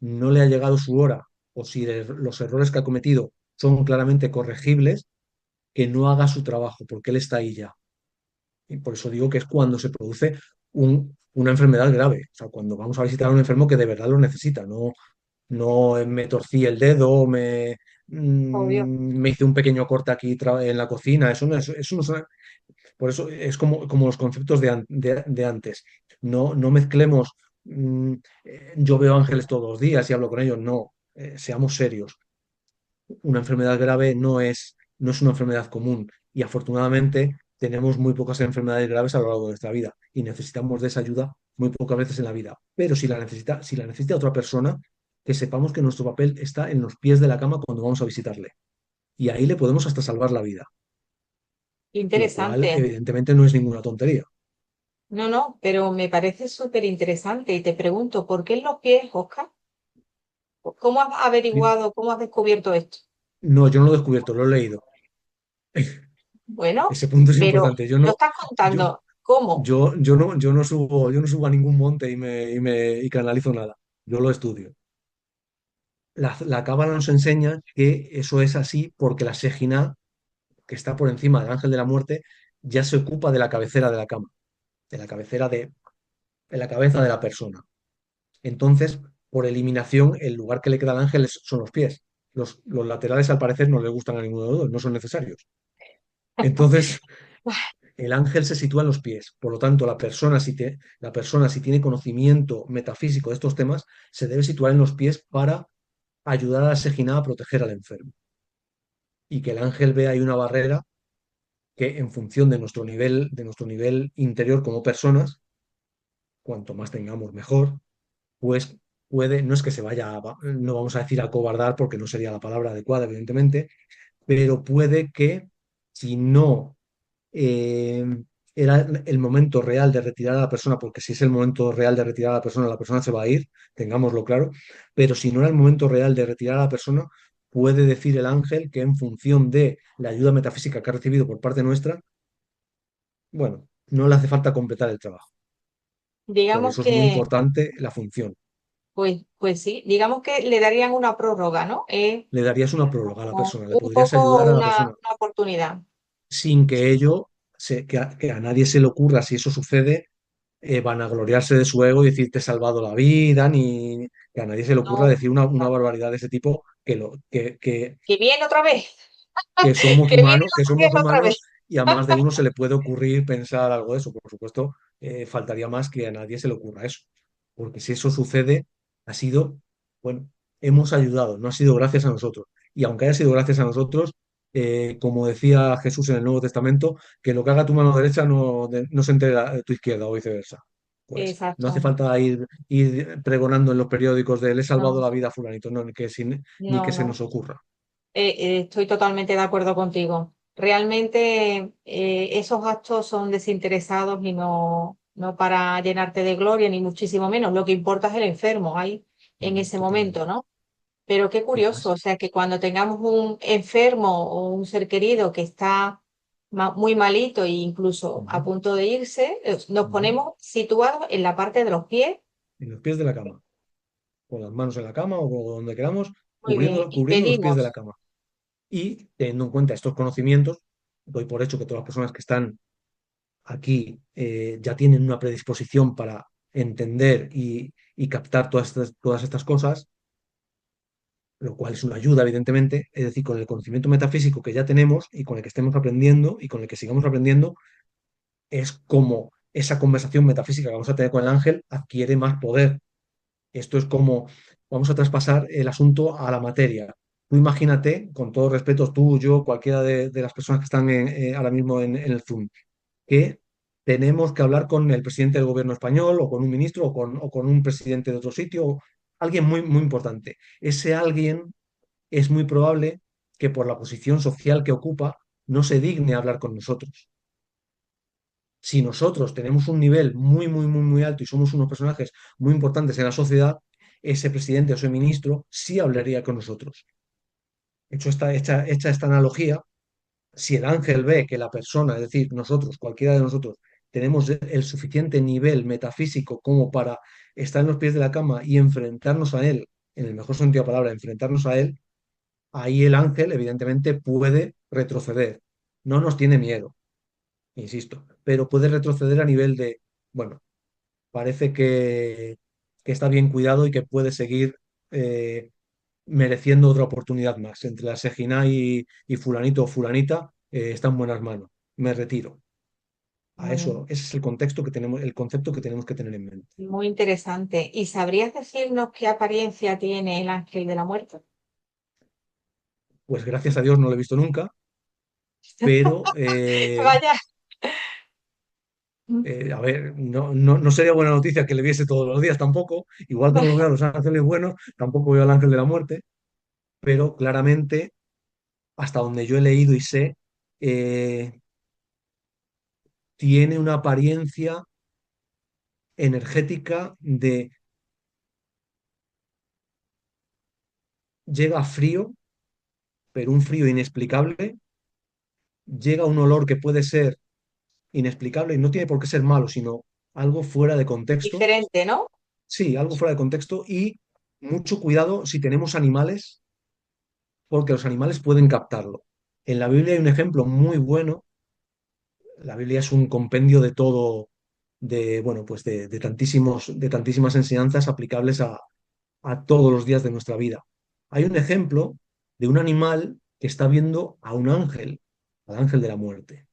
no le ha llegado su hora o si los errores que ha cometido son claramente corregibles, que no haga su trabajo porque él está ahí ya. Y por eso digo que es cuando se produce una enfermedad grave, o sea, cuando vamos a visitar a un enfermo que de verdad lo necesita, no me torcí el dedo, obvio. me hice un pequeño corte aquí en la cocina, eso no es por eso es como los conceptos de antes. No mezclemos, yo veo ángeles todos los días y hablo con ellos, no, seamos serios. Una enfermedad grave no es una enfermedad común y afortunadamente tenemos muy pocas enfermedades graves a lo largo de nuestra vida y necesitamos de esa ayuda muy pocas veces en la vida. Pero si la necesita otra persona, que sepamos que nuestro papel está en los pies de la cama cuando vamos a visitarle. Y ahí le podemos hasta salvar la vida, lo cual Interesante. evidentemente no es ninguna tontería. No, no, pero me parece súper interesante y te pregunto, ¿por qué en los pies, Oscar? ¿Cómo has averiguado, cómo has descubierto esto? No, yo no lo he descubierto, lo he leído. Bueno, Ese punto es pero importante. lo estás Yo, contando. ¿Cómo? yo no subo a ningún monte y canalizo nada. Yo lo estudio. La Cábala nos enseña que eso es así porque la Sejina, que está por encima del ángel de la muerte, ya se ocupa de la cabecera de la cama, de la cabecera de la cabeza de la persona. Entonces, por eliminación, el lugar que le queda al ángel son los pies. Los laterales, al parecer, no le gustan a ninguno de los dos, no son necesarios. Entonces, el ángel se sitúa en los pies. Por lo tanto, la persona, si tiene conocimiento metafísico de estos temas, se debe situar en los pies para ayudar a la Shejiná a proteger al enfermo. Y que el ángel vea ahí una barrera que en función de nuestro nivel interior como personas, cuanto más tengamos mejor, pues puede, no es que se vaya, no vamos a decir acobardar porque no sería la palabra adecuada, evidentemente, pero puede que si no eh, era el momento real de retirar a la persona, porque si es el momento real de retirar a la persona se va a ir, tengámoslo claro, pero si no era el momento real de retirar a la persona, puede decir el ángel que en función de la ayuda metafísica que ha recibido por parte nuestra, bueno, no le hace falta completar el trabajo. Por Digamos eso es muy que, importante la función. pues sí, digamos que le darían una prórroga, ¿no? Le darías una prórroga a la Como persona, le un podrías poco ayudar a la persona una oportunidad. sin que ello, que a nadie se le ocurra, si eso sucede, vanagloriarse de su ego y decir te he salvado la vida, ni que a nadie se le ocurra No, decir una barbaridad de ese tipo, que viene otra vez, que que viene somos otra humanos vez. y a más de uno se le puede ocurrir pensar algo de eso. Por supuesto, faltaría más que a nadie se le ocurra eso. Porque si eso sucede, ha sido, bueno, hemos ayudado, no ha sido gracias a nosotros. Y aunque haya sido gracias a nosotros, como decía Jesús en el Nuevo Testamento, que lo que haga tu mano derecha no se entere tu izquierda o viceversa. Pues no hace Exacto. falta ir pregonando en los periódicos de le he salvado No, la vida a fulanito, no, ni que no, se no. nos ocurra. Estoy totalmente de acuerdo contigo. Realmente esos actos son desinteresados y no para llenarte de gloria, ni muchísimo menos. Lo que importa es el enfermo ahí en ese momento, Totalmente. ¿no? Pero qué Eso curioso, es. o sea que cuando tengamos un enfermo o un ser querido que está muy malito e incluso a Ujú, punto de irse, nos ujú. ponemos situados en la parte de los pies, En los pies de la cama, con las manos en la cama o donde queramos, muy bien, y cubriendo los pies de la pedimos, cama. Y teniendo en cuenta estos conocimientos, doy por hecho que todas las personas que están aquí ya tienen una predisposición para entender y captar todas estas cosas, lo cual es una ayuda, evidentemente. Es decir, con el conocimiento metafísico que ya tenemos y con el que estemos aprendiendo y con el que sigamos aprendiendo, es como esa conversación metafísica que vamos a tener con el ángel adquiere más poder. Esto es como vamos a traspasar el asunto a la materia. Tú imagínate, con todo respeto, tú, yo, cualquiera de las personas que están ahora mismo en el Zoom, que tenemos que hablar con el presidente del gobierno español o con un ministro o con un presidente de otro sitio, alguien muy, muy importante. Ese alguien es muy probable que por la posición social que ocupa no se digne hablar con nosotros. Si nosotros tenemos un nivel muy, muy, muy, muy alto y somos unos personajes muy importantes en la sociedad, ese presidente o ese ministro sí hablaría con nosotros. Hecha esta analogía, si el ángel ve que la persona, es decir, nosotros, cualquiera de nosotros, tenemos el suficiente nivel metafísico como para estar en los pies de la cama y enfrentarnos a él, en el mejor sentido de la palabra, enfrentarnos a él, ahí el ángel evidentemente puede retroceder. No nos tiene miedo, insisto, pero puede retroceder a nivel de, bueno, parece que está bien cuidado y que puede seguir eh, mereciendo otra oportunidad más. Entre la Sejina y fulanito o fulanita está en buenas manos. Me retiro. A muy bien, eso, ese es el contexto que tenemos, el concepto que tenemos que tener en mente. muy interesante. ¿Y sabrías decirnos qué apariencia tiene el ángel de la muerte? Pues gracias a Dios no lo he visto nunca, pero Vaya. a ver, no sería buena noticia que le viese todos los días tampoco, igual que no los veo a los ángeles buenos, tampoco veo al ángel de la muerte, pero claramente, hasta donde yo he leído y sé, eh, tiene una apariencia energética de llega frío, pero un frío inexplicable, llega un olor que puede ser inexplicable y no tiene por qué ser malo, sino algo fuera de contexto. Diferente, ¿no? Sí, algo fuera de contexto y mucho cuidado si tenemos animales, porque los animales pueden captarlo. En la Biblia hay un ejemplo muy bueno. La Biblia es un compendio de todo, bueno, pues de tantísimas enseñanzas aplicables a todos los días de nuestra vida. Hay un ejemplo de un animal que está viendo a un ángel, al ángel de la muerte.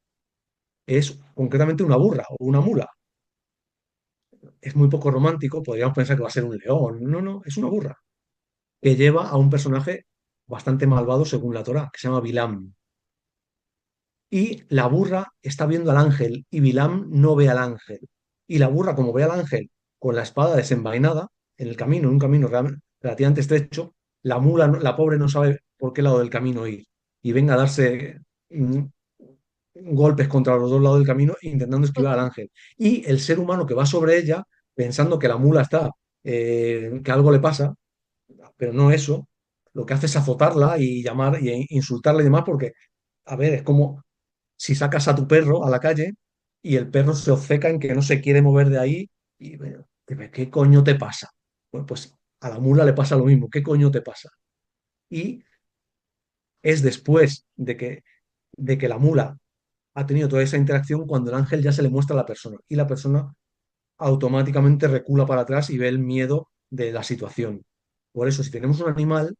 Es concretamente una burra o una mula. Es muy poco romántico, podríamos pensar que va a ser un león. No, no, es una burra. que lleva a un personaje bastante malvado según la Torá, que se llama Bilam. Y la burra está viendo al ángel y Bilam no ve al ángel. Y la burra, como ve al ángel con la espada desenvainada en el camino, en un camino relativamente estrecho, la mula, la pobre no sabe por qué lado del camino ir. Y venga a darse golpes contra los dos lados del camino intentando esquivar al ángel. Y el ser humano que va sobre ella, pensando que la mula está, que algo le pasa, pero no eso, lo que hace es azotarla y llamar y insultarla y demás, porque, a ver, es como si sacas a tu perro a la calle y el perro se obceca en que no se quiere mover de ahí y, bueno, ¿qué coño te pasa? Bueno, pues a la mula le pasa lo mismo, ¿qué coño te pasa? Y es después de que la mula ha tenido toda esa interacción cuando el ángel ya se le muestra a la persona y la persona automáticamente recula para atrás y ve el miedo de la situación. Por eso, si tenemos un animal,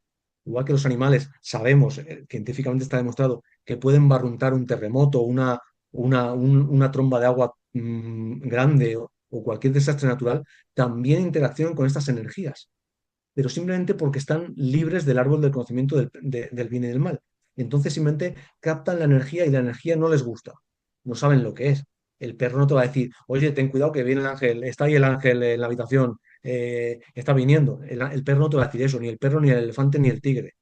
igual que los animales, sabemos, científicamente está demostrado, que pueden barruntar un terremoto, una tromba de agua grande o cualquier desastre natural, también interaccionan con estas energías, pero simplemente porque están libres del árbol del conocimiento del bien y del mal. Entonces simplemente captan la energía y la energía no les gusta, no saben lo que es. El perro no te va a decir, oye, ten cuidado que viene el ángel, está ahí el ángel en la habitación, está viniendo. El perro no te va a decir eso, ni el perro, ni el elefante, ni el tigre.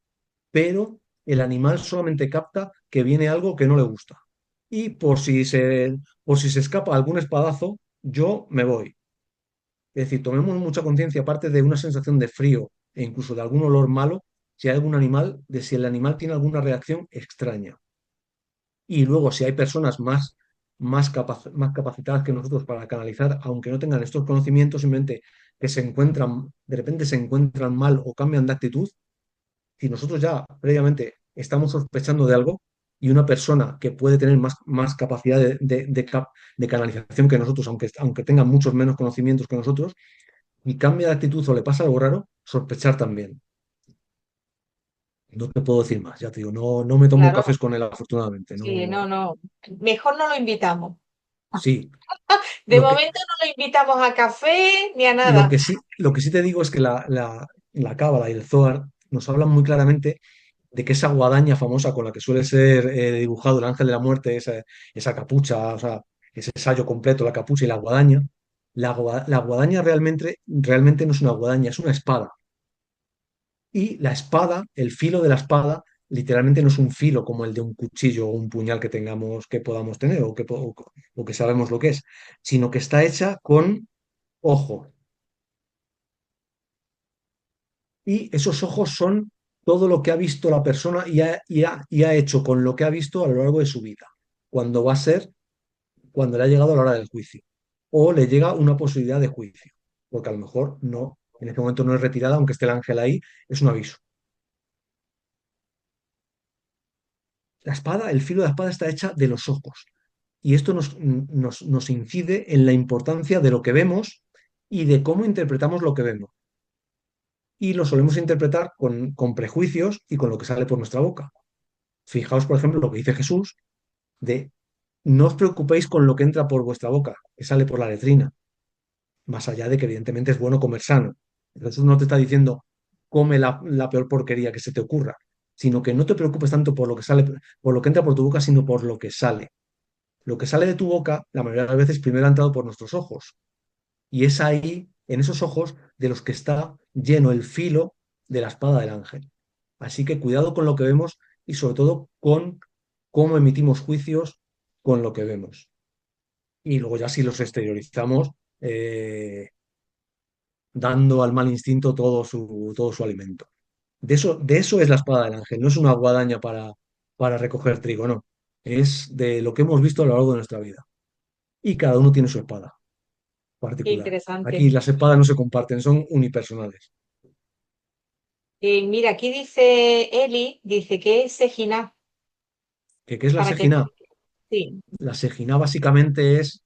Pero el animal solamente capta que viene algo que no le gusta. Y por si se escapa algún espadazo, yo me voy. Es decir, tomemos mucha conciencia, aparte de una sensación de frío e incluso de algún olor malo, si hay algún animal, de si el animal tiene alguna reacción extraña. Y luego, si hay personas más capacitadas que nosotros para canalizar, aunque no tengan estos conocimientos, simplemente que se encuentran, de repente se encuentran mal o cambian de actitud, si nosotros ya previamente estamos sospechando de algo y una persona que puede tener más capacidad de canalización que nosotros, aunque tenga muchos menos conocimientos que nosotros, y cambia de actitud o le pasa algo raro, sospechar también. No te puedo decir más, ya te digo, no me tomo Claro, cafés con él, afortunadamente. sí, No, no, no. Mejor no lo invitamos. sí, De lo que, momento no lo invitamos a café ni a lo nada. que sí, lo que sí te digo es que la Cábala y el Zohar nos hablan muy claramente de que esa guadaña famosa con la que suele ser dibujado el ángel de la muerte, esa capucha, o sea, ese sayo completo, la capucha y la guadaña, la guadaña realmente no es una guadaña, es una espada. Y la espada, el filo de la espada, literalmente no es un filo como el de un cuchillo o un puñal que tengamos, que podamos tener o que sabemos lo que es, sino que está hecha con ojo. Y esos ojos son todo lo que ha visto la persona y ha hecho con lo que ha visto a lo largo de su vida, cuando va a ser, cuando le ha llegado la hora del juicio, o le llega una posibilidad de juicio, porque a lo mejor no, en este momento no es retirada, aunque esté el ángel ahí, es un aviso. La espada, el filo de la espada está hecha de los ojos. Y esto nos incide en la importancia de lo que vemos y de cómo interpretamos lo que vemos. Y lo solemos interpretar con prejuicios y con lo que sale por nuestra boca. Fijaos, por ejemplo, lo que dice Jesús de no os preocupéis con lo que entra por vuestra boca, que sale por la letrina, más allá de que evidentemente es bueno comer sano. Jesús no te está diciendo come la peor porquería que se te ocurra, sino que no te preocupes tanto por lo que sale, por lo que entra por tu boca, sino por lo que sale. Lo que sale de tu boca, la mayoría de las veces, primero ha entrado por nuestros ojos. Y es ahí, en esos ojos, de los que está lleno el filo de la espada del ángel. Así que cuidado con lo que vemos y sobre todo con cómo emitimos juicios con lo que vemos. Y luego ya si los exteriorizamos, eh, dando al mal instinto todo su alimento. De eso es la espada del ángel, no es una guadaña para recoger trigo, no. Es de lo que hemos visto a lo largo de nuestra vida. Y cada uno tiene su espada Qué particular. interesante. Aquí las espadas no se comparten, son unipersonales. Mira, aquí dice Eli, dice que es Sejina, ¿Qué es la para que Sejina? sí, La Sejina básicamente es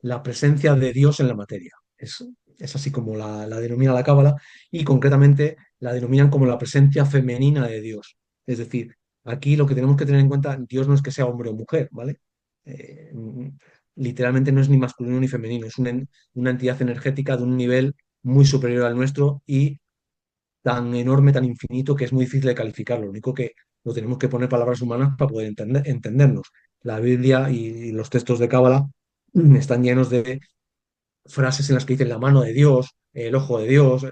la presencia de Dios en la materia. Es así como la denomina la Cábala y concretamente la denominan como la presencia femenina de Dios. Es decir, aquí lo que tenemos que tener en cuenta, Dios no es que sea hombre o mujer, ¿vale? Eh, Literalmente no es ni masculino ni femenino, es una entidad energética de un nivel muy superior al nuestro y tan enorme, tan infinito, que es muy difícil de calificar. Lo único que lo tenemos que poner palabras humanas para poder entendernos. La Biblia y los textos de Cábala están llenos de frases en las que dicen la mano de Dios, el ojo de Dios.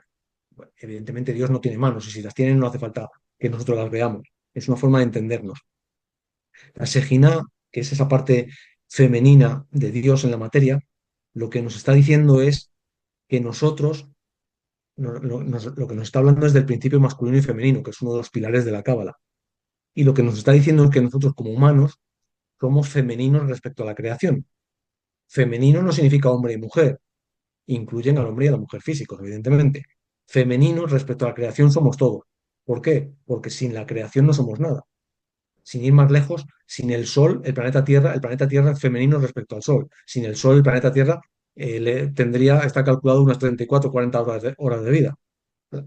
Bueno, evidentemente Dios no tiene manos y si las tiene no hace falta que nosotros las veamos. Es una forma de entendernos. La Shejiná, que es esa parte femenina de Dios en la materia, lo que nos está diciendo es que nosotros, lo que nos está hablando es del principio masculino y femenino, que es uno de los pilares de la Cábala. Y lo que nos está diciendo es que nosotros como humanos somos femeninos respecto a la creación. Femenino no significa hombre y mujer, incluyen al hombre y a la mujer físicos, evidentemente. Femeninos respecto a la creación somos todos. ¿Por qué? Porque sin la creación no somos nada. Sin ir más lejos, sin el Sol, el planeta Tierra es femenino respecto al Sol. Sin el Sol, el planeta Tierra está calculado unas 34 o 40 horas de vida,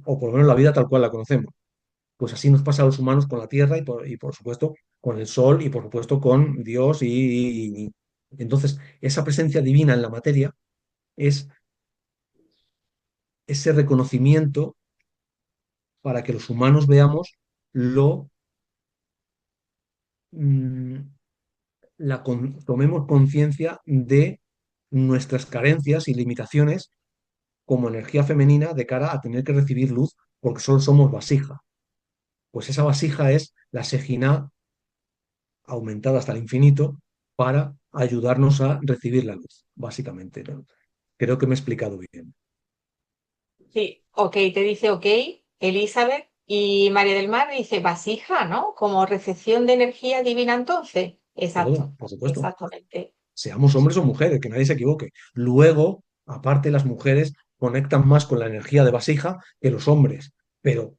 o por lo menos la vida tal cual la conocemos. Pues así nos pasa a los humanos con la Tierra por supuesto con el Sol y por supuesto con Dios entonces esa presencia divina en la materia es ese reconocimiento para que los humanos veamos lo mm, tomemos conciencia de nuestras carencias y limitaciones como energía femenina de cara a tener que recibir luz porque solo somos vasija. Pues esa vasija es la Sejina aumentada hasta el infinito para ayudarnos a recibir la luz, básicamente, ¿no? Creo que me he explicado bien. Sí, ok, te dice ok, Elizabeth, y María del Mar dice vasija, ¿no? Como recepción de energía divina entonces. Todo, Exacto, por supuesto. exactamente. Seamos hombres o mujeres, que nadie se equivoque. Luego, aparte, las mujeres conectan más con la energía de vasija que los hombres, pero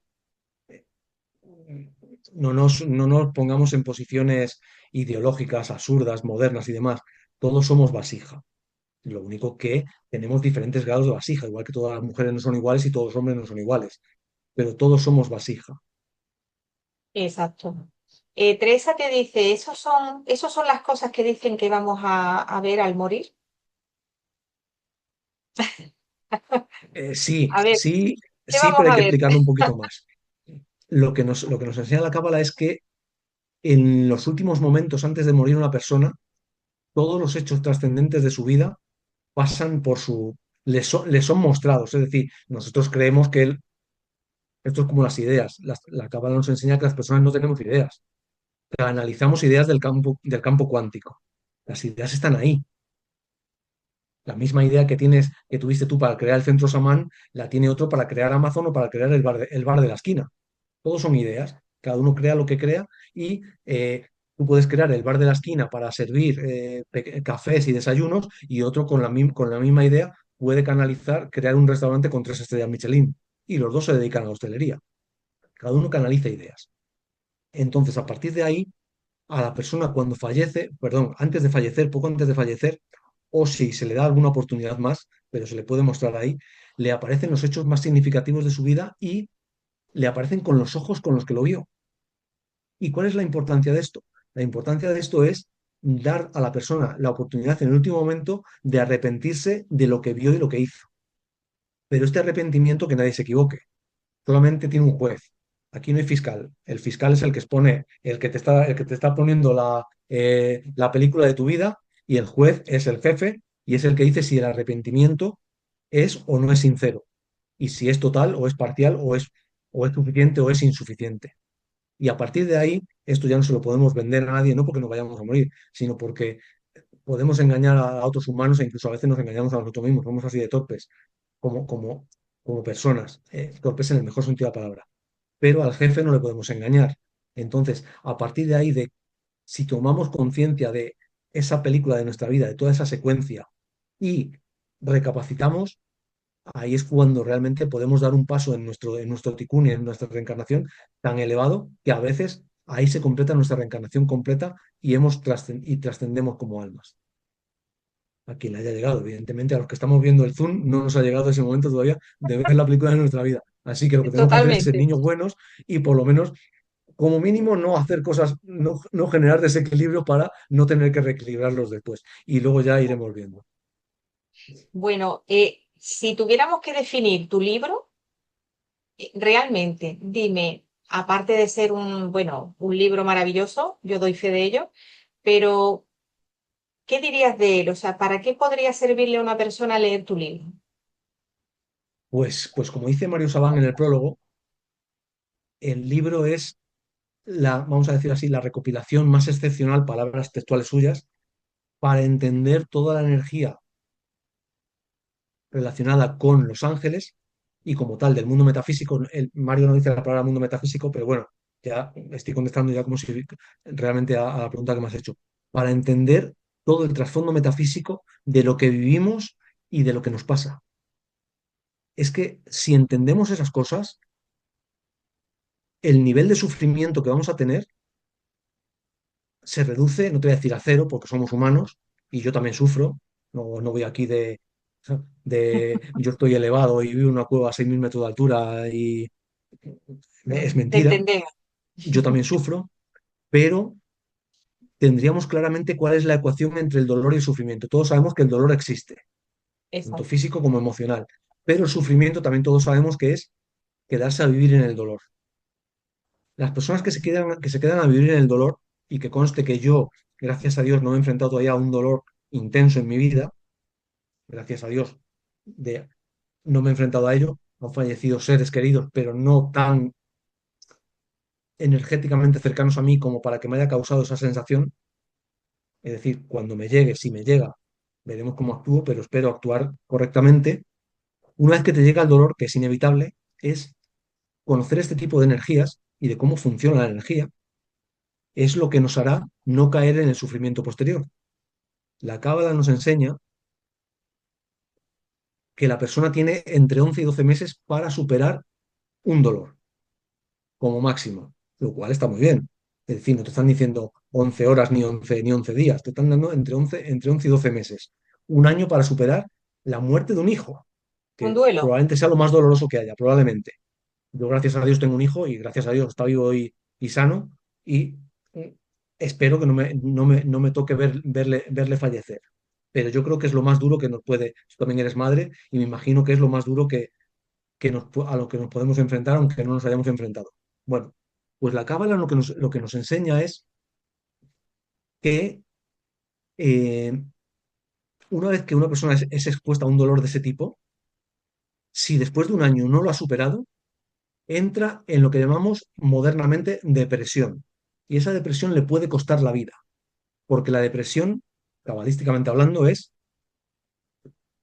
no nos pongamos en posiciones ideológicas, absurdas, modernas y demás. Todos somos vasija. Lo único que tenemos diferentes grados de vasija, igual que todas las mujeres no son iguales y todos los hombres no son iguales, pero todos somos vasija. Exacto. Teresa te dice, esos son las cosas que dicen que vamos a ver al morir. Sí, A ver, sí, ¿qué sí, vamos pero hay a que ver? explicarlo un poquito más. Lo que nos enseña la Cábala es que en los últimos momentos antes de morir una persona, todos los hechos trascendentes de su vida pasan le son mostrados. Es decir, nosotros creemos que esto es como las ideas. La Cábala nos enseña que las personas no tenemos ideas. Analizamos ideas del campo cuántico. Las ideas están ahí. La misma idea que tuviste tú para crear el centro Samán, la tiene otro para crear Amazon o para crear el bar de la esquina. Todos son ideas. Cada uno crea lo que crea y tú puedes crear el bar de la esquina para servir cafés y desayunos y otro con la misma idea puede crear un restaurante con 3 estrellas Michelin. Y los dos se dedican a la hostelería. Cada uno canaliza ideas. Entonces, a partir de ahí, a la persona cuando fallece, perdón, antes de fallecer, poco antes de fallecer, o si se le da alguna oportunidad más, pero se le puede mostrar ahí, le aparecen los hechos más significativos de su vida y le aparecen con los ojos con los que lo vio. ¿Y cuál es la importancia de esto? La importancia de esto es dar a la persona la oportunidad en el último momento de arrepentirse de lo que vio y lo que hizo. Pero este arrepentimiento que nadie se equivoque, solamente tiene un juez. Aquí no hay fiscal. El fiscal es el que expone, el que te está poniendo la película de tu vida y el juez es el jefe y es el que dice si el arrepentimiento es o no es sincero y si es total o es parcial o es suficiente o es insuficiente. Y a partir de ahí, esto ya no se lo podemos vender a nadie, no porque nos vayamos a morir, sino porque podemos engañar a otros humanos e incluso a veces nos engañamos a nosotros mismos. Somos así de torpes como personas, torpes en el mejor sentido de la palabra. Pero al jefe no le podemos engañar. Entonces, a partir de ahí, si tomamos conciencia de esa película de nuestra vida, de toda esa secuencia, y recapacitamos, ahí es cuando realmente podemos dar un paso en nuestro tikkun y en nuestra reencarnación tan elevado que a veces ahí se completa nuestra reencarnación completa y trascendemos como almas. A quien le haya llegado, evidentemente, a los que estamos viendo el Zoom, no nos ha llegado ese momento todavía de ver la película de nuestra vida. Así que lo que tenemos que hacer es ser Totalmente. niños buenos y por lo menos, como mínimo, no hacer cosas, no generar desequilibrio para no tener que reequilibrarlos después. Y luego ya iremos viendo. Bueno, si tuviéramos que definir tu libro, realmente, dime, aparte de ser un, bueno, un libro maravilloso, yo doy fe de ello, pero ¿qué dirías de él? O sea, ¿para qué podría servirle a una persona leer tu libro? Pues como dice Mario Sabán en el prólogo, el libro es vamos a decir así, la recopilación más excepcional, palabras textuales suyas, para entender toda la energía relacionada con los ángeles y como tal del mundo metafísico. Mario no dice la palabra mundo metafísico, pero bueno, ya estoy contestando ya como si realmente a la pregunta que me has hecho. Para entender todo el trasfondo metafísico de lo que vivimos y de lo que nos pasa. Es que si entendemos esas cosas, el nivel de sufrimiento que vamos a tener se reduce, no te voy a decir a cero, porque somos humanos y yo también sufro. No voy aquí de yo estoy elevado y vivo en una cueva a 6.000 metros de altura y es Te mentira. entendemos. Yo también sufro, pero tendríamos claramente cuál es la ecuación entre el dolor y el sufrimiento. Todos sabemos que el dolor existe, tanto Exacto. físico como emocional, pero el sufrimiento también todos sabemos que es quedarse a vivir en el dolor. Las personas que se quedan a vivir en el dolor, y que conste que yo, gracias a Dios, no me he enfrentado todavía a un dolor intenso en mi vida, gracias a Dios, de, no me he enfrentado a ello, han fallecido seres queridos, pero no tan energéticamente cercanos a mí como para que me haya causado esa sensación. Es decir, cuando me llegue, si me llega, veremos cómo actúo, pero espero actuar correctamente. Una vez que te llega el dolor, que es inevitable, es conocer este tipo de energías y de cómo funciona la energía, es lo que nos hará no caer en el sufrimiento posterior. La Cábala nos enseña que la persona tiene entre 11 y 12 meses para superar un dolor, como máximo, lo cual está muy bien. Es decir, no te están diciendo 11 horas ni once días, te están dando entre once y 12 meses. Un año para superar la muerte de un hijo, Un que duelo, probablemente sea lo más doloroso que haya, probablemente. Yo, gracias a Dios, tengo un hijo y gracias a Dios está vivo y sano y espero que no me toque verle fallecer. Pero yo creo que es lo más duro que nos puede. Tú también eres madre y me imagino que es lo más duro a lo que nos podemos enfrentar, aunque no nos hayamos enfrentado. Bueno, pues la cábala lo que nos enseña es que eh, una vez que una persona es expuesta a un dolor de ese tipo, si después de un año no lo ha superado, entra en lo que llamamos modernamente depresión. Y esa depresión le puede costar la vida, porque la depresión, cabalísticamente hablando, es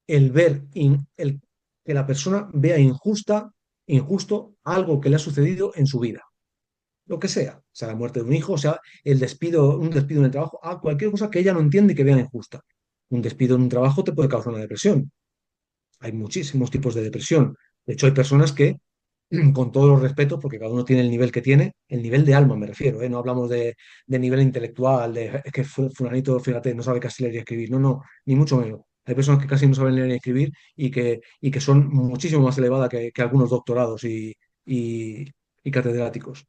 el que la persona vea injusto algo que le ha sucedido en su vida, lo que sea la muerte de un hijo, o sea un despido en el trabajo, cualquier cosa que ella no entiende y que vea injusta. Un despido en un trabajo te puede causar una depresión. Hay muchísimos tipos de depresión. De hecho, hay personas que, con todos los respetos, porque cada uno tiene el nivel que tiene, el nivel de alma me refiero, ¿eh? No hablamos de nivel intelectual, es que fulanito, fíjate, no sabe casi leer y escribir. No, no, ni mucho menos. Hay personas que casi no saben leer ni escribir y que son muchísimo más elevadas que algunos doctorados y, y catedráticos.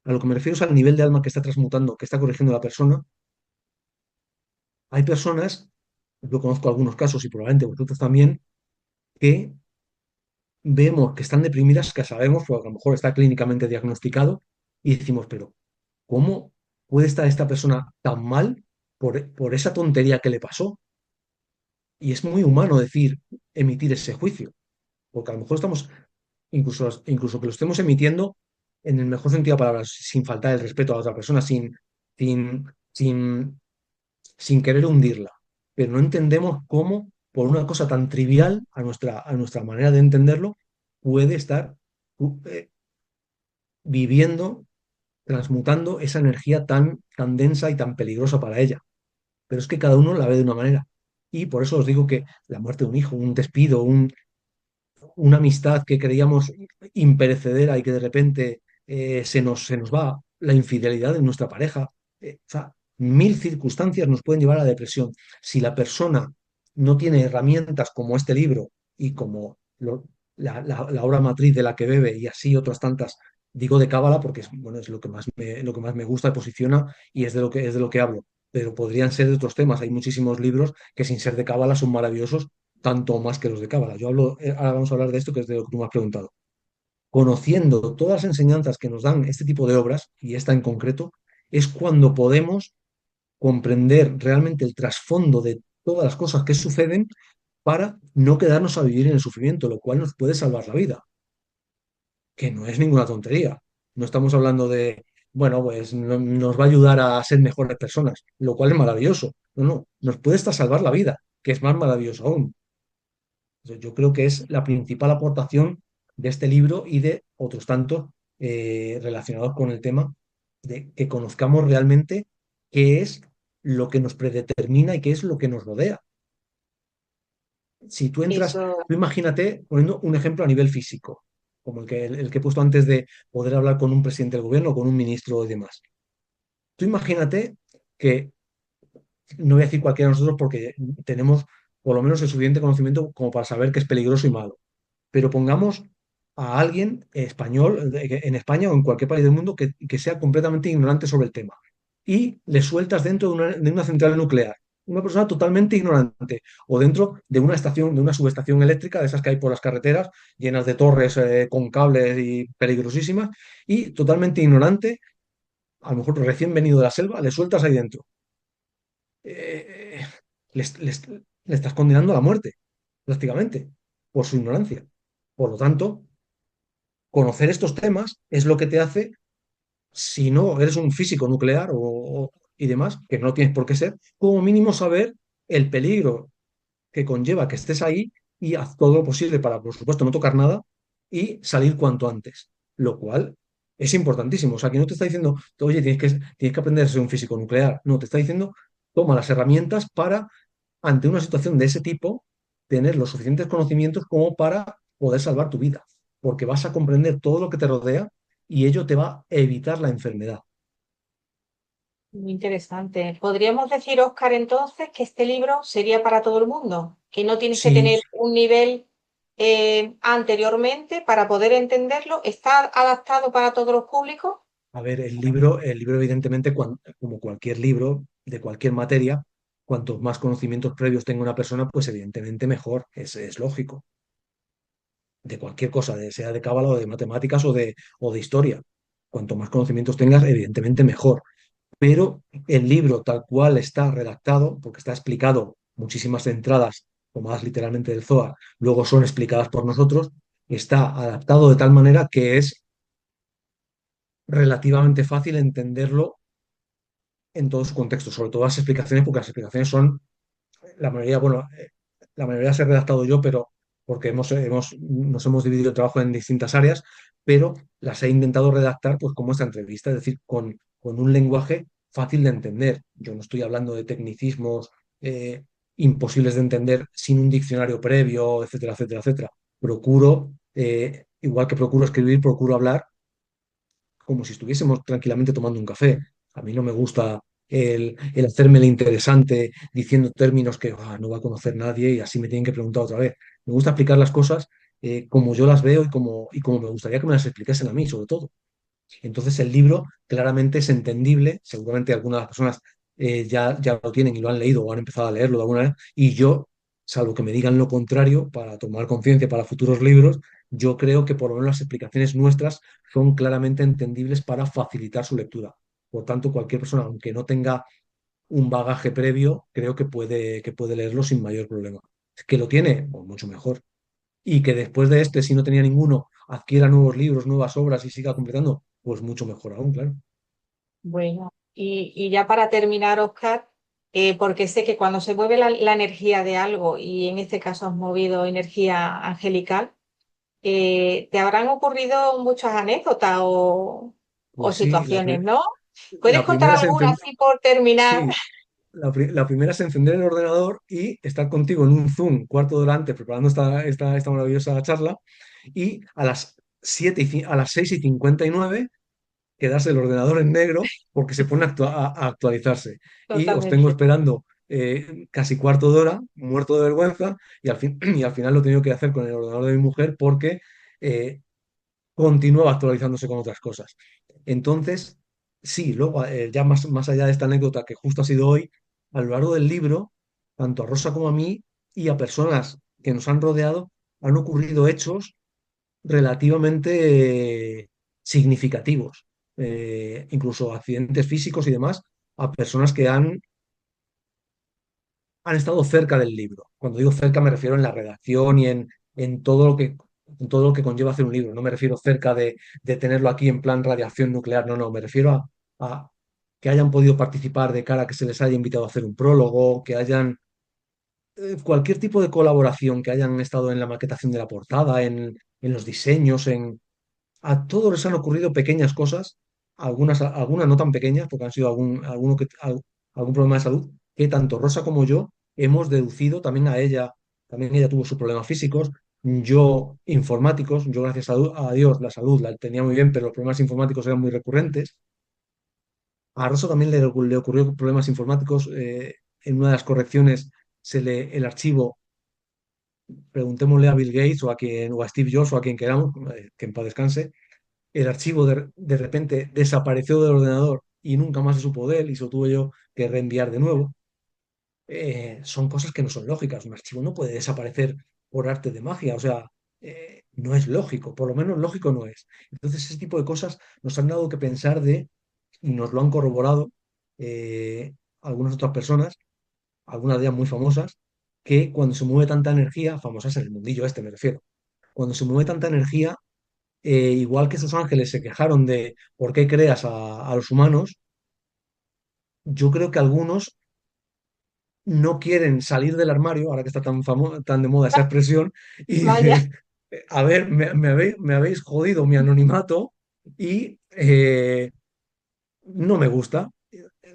A lo que me refiero es al nivel de alma que está transmutando, que está corrigiendo la persona. Hay personas, yo conozco algunos casos y probablemente vosotros también, que vemos que están deprimidas, que sabemos, porque a lo mejor está clínicamente diagnosticado, y decimos, pero ¿cómo puede estar esta persona tan mal por esa tontería que le pasó? Y es muy humano emitir ese juicio, porque a lo mejor estamos, incluso que lo estemos emitiendo en el mejor sentido de palabras, sin faltar el respeto a la otra persona, sin, sin, sin querer hundirla. Pero no entendemos cómo, por una cosa tan trivial, a nuestra manera de entenderlo, puede estar eh, viviendo, transmutando esa energía tan densa y tan peligrosa para ella. Pero es que cada uno la ve de una manera. Y por eso os digo que la muerte de un hijo, un despido, una amistad que creíamos imperecedera y que de repente se nos va, la infidelidad de nuestra pareja, o sea, mil circunstancias nos pueden llevar a la depresión. Si la persona no tiene herramientas como este libro y como la obra matriz de la que bebe y así otras tantas, digo de cábala porque bueno, es lo que más me gusta y posiciona y es de lo que hablo. Pero podrían ser de otros temas. Hay muchísimos libros que sin ser de cábala son maravillosos tanto más que los de cábala. Ahora vamos a hablar de esto, que es de lo que tú me has preguntado. conociendo todas las enseñanzas que nos dan este tipo de obras, y esta en concreto, es cuando podemos comprender realmente el trasfondo de todas las cosas que suceden para no quedarnos a vivir en el sufrimiento, lo cual nos puede salvar la vida, que no es ninguna tontería. No estamos hablando de, bueno, pues nos va a ayudar a ser mejores personas, lo cual es maravilloso. No, no, nos puede hasta salvar la vida, que es más maravilloso aún. Entonces, yo creo que es la principal aportación de este libro y de otros tantos relacionados con el tema, de que conozcamos realmente qué es lo que nos predetermina y qué es lo que nos rodea. Si tú entras, Eso, tú imagínate, poniendo un ejemplo a nivel físico, como el que he puesto antes de poder hablar con un presidente del gobierno o con un ministro y demás. Tú imagínate que, no voy a decir cualquiera de nosotros porque tenemos por lo menos el suficiente conocimiento como para saber que es peligroso y malo, pero pongamos a alguien español en España o en cualquier país del mundo que sea completamente ignorante sobre el tema y le sueltas dentro de una central nuclear. Una persona totalmente ignorante o dentro de una estación, de una subestación eléctrica, de esas que hay por las carreteras, llenas de torres con cables y peligrosísimas, y totalmente ignorante, a lo mejor recién venido de la selva, le sueltas ahí dentro. Eh, le estás condenando a la muerte, prácticamente, por su ignorancia. Por lo tanto, conocer estos temas es lo que te hace, si no eres un físico nuclear y demás, que no tienes por qué ser, como mínimo saber el peligro que conlleva que estés ahí y haz todo lo posible para, por supuesto, no tocar nada y salir cuanto antes, lo cual es importantísimo. O sea, que no te está diciendo, oye, tienes que aprender a ser un físico nuclear. No, te está diciendo, toma las herramientas para, ante una situación de ese tipo, tener los suficientes conocimientos como para poder salvar tu vida, porque vas a comprender todo lo que te rodea y ello te va a evitar la enfermedad. muy interesante. ¿Podríamos decir, Oscar, entonces, que este libro sería para todo el mundo? Que no tienes que Sí, tener un nivel anteriormente para poder entenderlo. ¿Está adaptado para todos los públicos? a ver, el libro evidentemente, como cualquier libro de cualquier materia, cuantos más conocimientos previos tenga una persona, pues evidentemente mejor, es lógico, de cualquier cosa, sea de cábala o de matemáticas o de historia. Cuanto más conocimientos tengas, evidentemente mejor. Pero el libro tal cual está redactado, porque está explicado, muchísimas entradas, tomadas literalmente del Zohar, luego son explicadas por nosotros, está adaptado de tal manera que es relativamente fácil entenderlo en todo su contexto, sobre todo las explicaciones, porque las explicaciones son, la mayoría, bueno, la mayoría se he redactado yo, pero porque nos hemos dividido el trabajo en distintas áreas, pero las he intentado redactar pues como esta entrevista, es decir, con un lenguaje fácil de entender. Yo no estoy hablando de tecnicismos eh, imposibles de entender sin un diccionario previo, etcétera, etcétera, etcétera. Procuro, igual que procuro escribir, procuro hablar como si estuviésemos tranquilamente tomando un café. A mí no me gusta el hacerme el interesante diciendo términos que no va a conocer nadie y así me tienen que preguntar otra vez. Me gusta explicar las cosas como yo las veo y como me gustaría que me las explicasen a mí, sobre todo. Entonces el libro claramente es entendible, seguramente algunas de las personas ya lo tienen y lo han leído o han empezado a leerlo de alguna vez, y yo, salvo que me digan lo contrario, para tomar conciencia para futuros libros, yo creo que por lo menos las explicaciones nuestras son claramente entendibles para facilitar su lectura. Por tanto, cualquier persona, aunque no tenga un bagaje previo, creo que puede leerlo sin mayor problema. ¿Que lo tiene? Pues mucho mejor. Y que después de este, si no tenía ninguno, adquiera nuevos libros, nuevas obras y siga completando, pues mucho mejor aún, claro. Bueno, y ya para terminar, Oscar, porque sé que cuando se mueve la energía de algo, y en este caso has movido energía angelical, te habrán ocurrido muchas anécdotas o Pues sí, situaciones, ¿no? ¿Puedes la contar primera alguna así por terminar? sí, la primera es encender el ordenador y estar contigo en un Zoom cuarto de hora antes preparando esta maravillosa charla y a las 6:59 quedarse el ordenador en negro porque se pone a actualizarse. Y os tengo Totalmente. esperando casi cuarto de hora, muerto de vergüenza, y al final lo he tenido que hacer con el ordenador de mi mujer porque eh, continuaba actualizándose con otras cosas. Entonces, sí, luego, ya más allá de esta anécdota que justo ha sido hoy, a lo largo del libro, tanto a Rosa como a mí y a personas que nos han rodeado, han ocurrido hechos relativamente significativos, incluso accidentes físicos y demás, a personas que han estado cerca del libro. Cuando digo cerca me refiero en la redacción y en todo en todo lo que conlleva hacer un libro. No me refiero cerca de tenerlo aquí en plan radiación nuclear, no, no, me refiero a que hayan podido participar de cara a que se les haya invitado a hacer un prólogo, que hayan cualquier tipo de colaboración, que hayan estado en la maquetación de la portada, en los diseños, a todos les han ocurrido pequeñas cosas, algunas no tan pequeñas, porque han sido algún problema de salud, que tanto Rosa como yo hemos deducido también a ella. También ella tuvo sus problemas físicos, yo informáticos, yo gracias a Dios la salud la tenía muy bien, pero los problemas informáticos eran muy recurrentes. A Rosa también le ocurrió problemas informáticos. En una de las correcciones el archivo, preguntémosle a Bill Gates o a Steve Jobs o a quien queramos, que en paz descanse, el archivo de repente desapareció del ordenador y nunca más se supo de él y se lo tuve yo que reenviar de nuevo. Son cosas que no son lógicas. Un archivo no puede desaparecer por arte de magia, o sea, no es lógico, por lo menos lógico no es. Entonces, ese tipo de cosas nos han dado que pensar y nos lo han corroborado algunas otras personas, algunas de ellas muy famosas, que cuando se mueve tanta energía, famosas en el mundillo este me refiero, cuando se mueve tanta energía, igual que esos ángeles se quejaron de por qué creas a los humanos, yo creo que algunos no quieren salir del armario, ahora que está tan de moda esa expresión, y Vaya, dicen, a ver, me habéis jodido mi anonimato y no me gusta.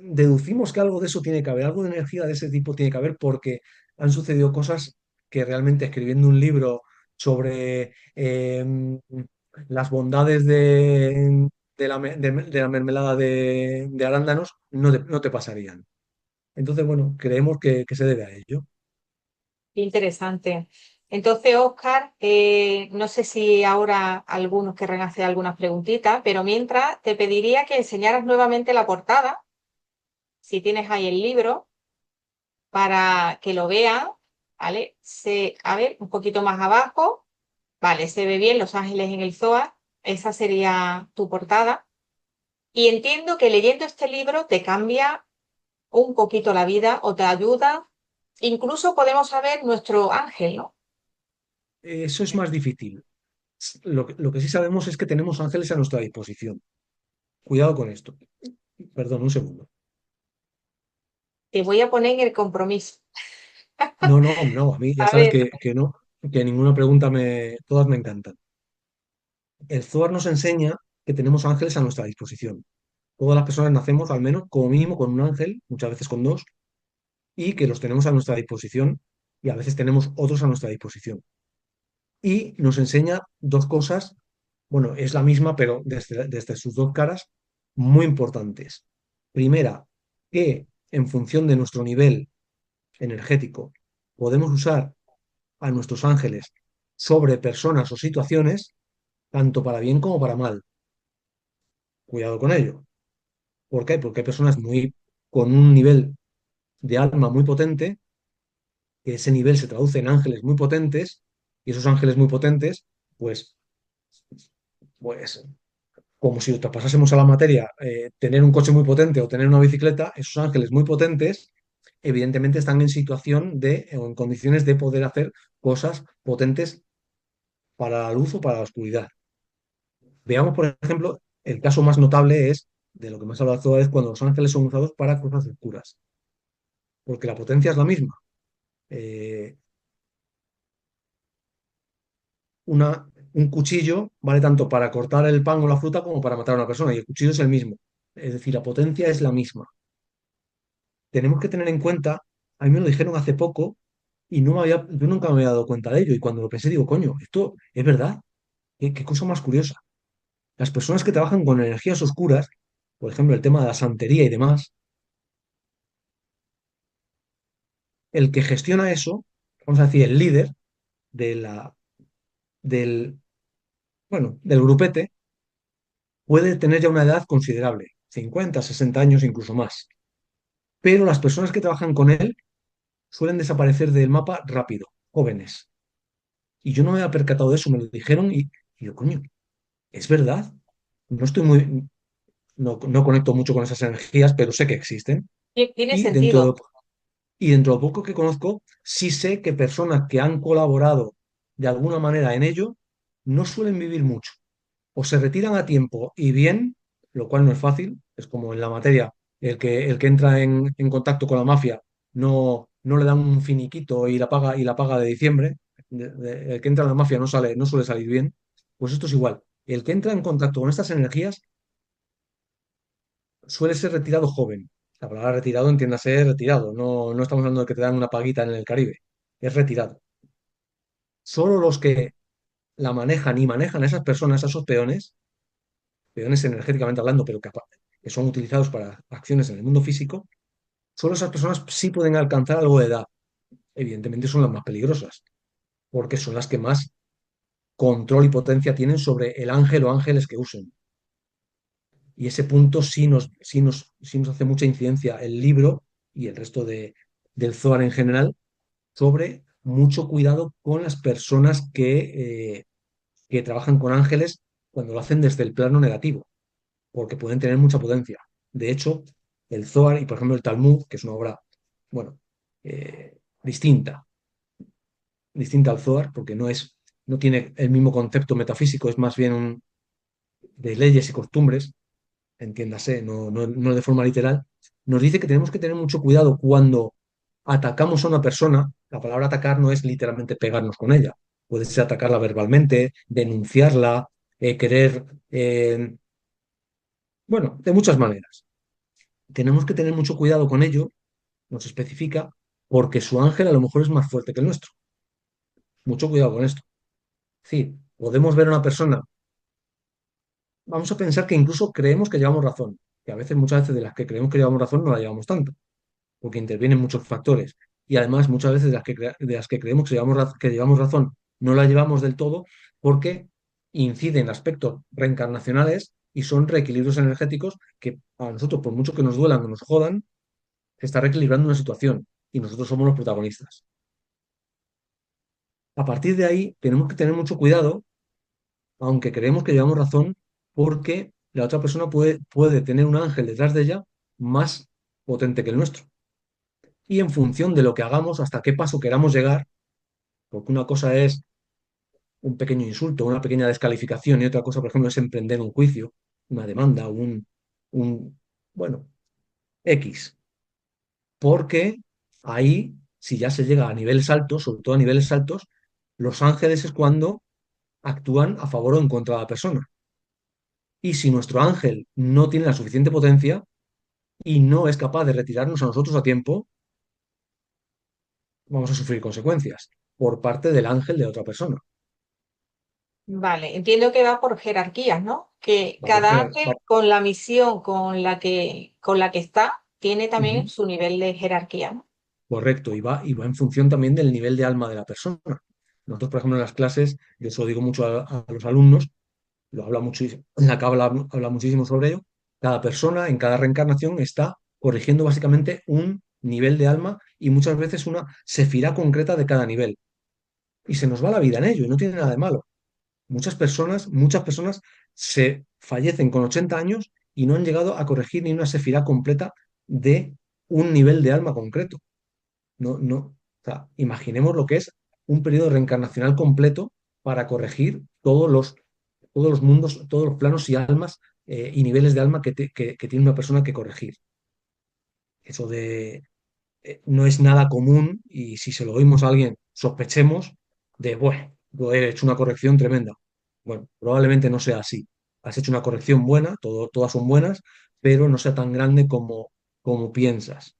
Deducimos que algo de eso tiene que haber, algo de energía de ese tipo tiene que haber porque han sucedido cosas que realmente escribiendo un libro sobre las bondades de la mermelada de arándanos no te pasarían. Entonces, bueno, creemos que se debe a ello. qué interesante. Entonces, Oscar, no sé si ahora algunos querrán hacer algunas preguntitas, pero mientras te pediría que enseñaras nuevamente la portada, si tienes ahí el libro, para que lo vean, ¿vale? A ver, un poquito más abajo, vale, se ve bien Los Ángeles en el Zohar, esa sería tu portada. Y entiendo que leyendo este libro te cambia un poquito la vida o te ayuda. Incluso podemos saber nuestro ángel, ¿no? Eso es más difícil. Lo que sí sabemos es que tenemos ángeles a nuestra disposición. Cuidado con esto. Perdón, un segundo. Te voy a poner en el compromiso. No, no, no, a mí ya A sabes ver, que no, que ninguna pregunta todas me encantan. El Zohar nos enseña que tenemos ángeles a nuestra disposición. Todas las personas nacemos al menos como mínimo con un ángel, muchas veces con dos, y que los tenemos a nuestra disposición y a veces tenemos otros a nuestra disposición. Y nos enseña dos cosas, bueno, es la misma, pero desde sus dos caras, muy importantes. Primera, que en función de nuestro nivel energético podemos usar a nuestros ángeles sobre personas o situaciones, tanto para bien como para mal. Cuidado con ello. ¿Por qué? Porque hay personas con un nivel de alma muy potente, que ese nivel se traduce en ángeles muy potentes, y esos ángeles muy potentes, pues, pues como si traspasásemos a la materia, tener un coche muy potente o tener una bicicleta, esos ángeles muy potentes, evidentemente están en situación o en condiciones de poder hacer cosas potentes para la luz o para la oscuridad. Veamos, por ejemplo, el caso más notable es, de lo que más habla todo, es cuando los ángeles son usados para cosas oscuras, porque la potencia es la misma. Eh, un cuchillo vale tanto para cortar el pan o la fruta como para matar a una persona, y el cuchillo es el mismo. Es decir, la potencia es la misma. Tenemos que tener en cuenta, a mí me lo dijeron hace poco y yo nunca me había dado cuenta de ello, y cuando lo pensé digo, coño, esto es verdad, qué cosa más curiosa. Las personas que trabajan con energías oscuras, por ejemplo, el tema de la santería y demás, el que gestiona eso, vamos a decir, el líder de del, del grupete, puede tener ya una edad considerable, 50, 60 años, incluso más. Pero las personas que trabajan con él suelen desaparecer del mapa rápido, jóvenes. Y yo no me había percatado de eso, me lo dijeron Y yo, coño, es verdad. No estoy muy, no conecto mucho con esas energías, pero sé que existen. Tiene Y dentro sentido. de, y dentro de poco que conozco, sí sé que personas que han colaborado de alguna manera en ello no suelen vivir mucho. O se retiran a tiempo y bien, lo cual no es fácil, es como en la materia, el que entra en contacto con la mafia no le dan un finiquito y la paga de diciembre, el que entra en la mafia no suele salir bien, pues esto es igual. El que entra en contacto con estas energías suele ser retirado joven. La palabra retirado entiéndase retirado, no estamos hablando de que te dan una paguita en el Caribe, es retirado. Solo los que la manejan y manejan a esas personas, a esos peones energéticamente hablando, pero que son utilizados para acciones en el mundo físico, solo esas personas sí pueden alcanzar algo de edad. Evidentemente son las más peligrosas, porque son las que más control y potencia tienen sobre el ángel o ángeles que usen. Y ese punto sí nos hace mucha incidencia el libro y el resto del Zohar en general sobre mucho cuidado con las personas que trabajan con ángeles cuando lo hacen desde el plano negativo, porque pueden tener mucha potencia. De hecho, el Zohar y, por ejemplo, el Talmud, que es una obra, bueno, distinta, distinta al Zohar, porque no tiene el mismo concepto metafísico, es más bien de leyes y costumbres, entiéndase, no de forma literal, nos dice que tenemos que tener mucho cuidado cuando atacamos a una persona. La palabra atacar no es literalmente pegarnos con ella, puede ser atacarla verbalmente, denunciarla, querer, bueno, de muchas maneras. Tenemos que tener mucho cuidado con ello, nos especifica, porque su ángel a lo mejor es más fuerte que el nuestro. Mucho cuidado con esto. Sí, podemos ver a una persona, vamos a pensar que incluso creemos que llevamos razón, que a veces, muchas veces de las que creemos que llevamos razón no la llevamos tanto, porque intervienen muchos factores. Y además, muchas veces de las que creemos que llevamos razón no la llevamos del todo porque inciden aspectos reencarnacionales y son reequilibrios energéticos que a nosotros, por mucho que nos duelan o nos jodan, se está reequilibrando una situación y nosotros somos los protagonistas. A partir de ahí, tenemos que tener mucho cuidado, aunque creemos que llevamos razón, porque la otra persona puede tener un ángel detrás de ella más potente que el nuestro. Y en función de lo que hagamos, hasta qué paso queramos llegar, porque una cosa es un pequeño insulto, una pequeña descalificación y otra cosa, por ejemplo, es emprender un juicio, una demanda, un bueno, X. Porque ahí, si ya se llega a niveles altos, sobre todo a niveles altos, los ángeles es cuando actúan a favor o en contra de la persona. Y si nuestro ángel no tiene la suficiente potencia y no es capaz de retirarnos a nosotros a tiempo, vamos a sufrir consecuencias por parte del ángel de otra persona. Vale, entiendo que va por jerarquías, ¿no? Que Va por cada jerarquía. ángel con la misión con la que está, tiene también Ujú. su nivel de jerarquía, ¿no? Correcto, y va en función también del nivel de alma de la persona. Nosotros, por ejemplo, en las clases, yo eso lo digo mucho a los alumnos, lo habla muchísimo, en la que habla muchísimo sobre ello. Cada persona en cada reencarnación está corrigiendo básicamente un nivel de alma y muchas veces una sefirá concreta de cada nivel. Y se nos va la vida en ello y no tiene nada de malo. Muchas personas se fallecen con 80 años y no han llegado a corregir ni una sefirá completa de un nivel de alma concreto. O sea, imaginemos lo que es un periodo reencarnacional completo para corregir todos los mundos, todos los planos y almas y niveles de alma que tiene una persona que corregir. Eso no es nada común y si se lo oímos a alguien, sospechemos de, bueno, yo he hecho una corrección tremenda. Bueno, probablemente no sea así. Has hecho una corrección buena, todas son buenas, pero no sea tan grande como piensas.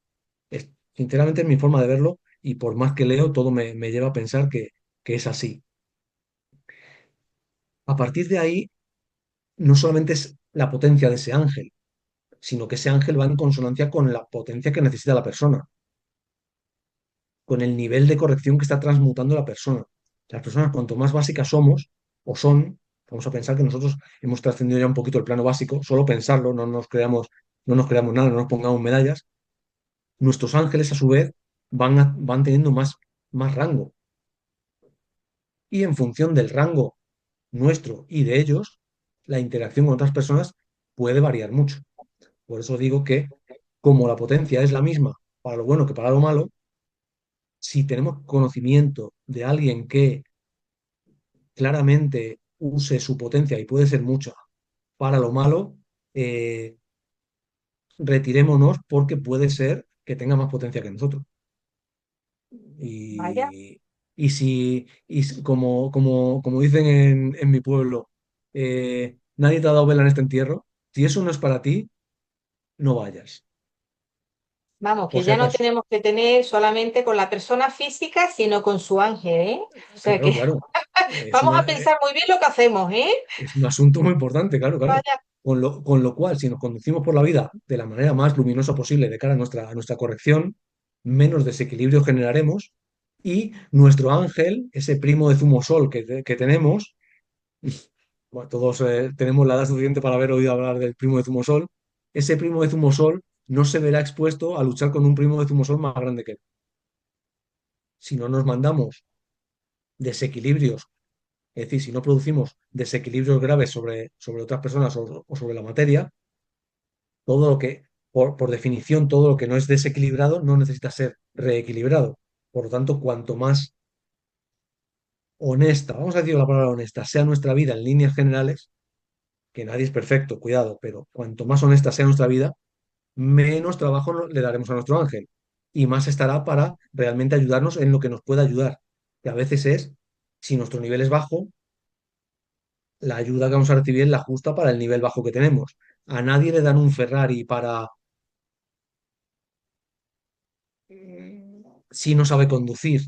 Sinceramente, es mi forma de verlo y por más que leo, todo me lleva a pensar que es así. A partir de ahí, no solamente es la potencia de ese ángel, sino que ese ángel va en consonancia con la potencia que necesita la persona, con el nivel de corrección que está transmutando la persona. Las personas, cuanto más básicas somos o son, vamos a pensar que nosotros hemos trascendido ya un poquito el plano básico, solo pensarlo, no nos creamos nada, no nos pongamos medallas. Nuestros ángeles, a su vez, van teniendo más rango. Y en función del rango nuestro y de ellos, la interacción con otras personas puede variar mucho. Por eso digo que como la potencia es la misma para lo bueno que para lo malo, si tenemos conocimiento de alguien que claramente use su potencia, y puede ser mucha, para lo malo, eh, retirémonos porque puede ser que tenga más potencia que nosotros. Vaya, Como dicen en mi pueblo, nadie te ha dado vela en este entierro. Si eso no es para ti, no vayas, vamos, por que si ya no acaso. tenemos que tener solamente con la persona física, sino con su ángel, ¿eh? O sea Claro, que claro. Es vamos una, a pensar muy bien lo que hacemos, ¿eh? es un asunto muy importante, claro, claro. Vaya, Con lo cual, si nos conducimos por la vida de la manera más luminosa posible de cara a nuestra corrección, menos desequilibrio generaremos y nuestro ángel, ese primo de zumosol que tenemos, bueno, todos tenemos la edad suficiente para haber oído hablar del primo de zumosol, ese primo de zumosol no se verá expuesto a luchar con un primo de zumosol más grande que él. Si no nos mandamos desequilibrios, es decir, si no producimos desequilibrios graves sobre otras personas o sobre la materia, todo lo que, por definición, todo lo que no es desequilibrado no necesita ser reequilibrado. Por lo tanto, cuanto más honesta, vamos a decir la palabra honesta, sea nuestra vida en líneas generales, que nadie es perfecto, cuidado, pero cuanto más honesta sea nuestra vida, menos trabajo le daremos a nuestro ángel y más estará para realmente ayudarnos en lo que nos pueda ayudar, que a veces es, si nuestro nivel es bajo, la ayuda que vamos a recibir es la justa para el nivel bajo que tenemos. A nadie le dan un Ferrari para si no sabe conducir.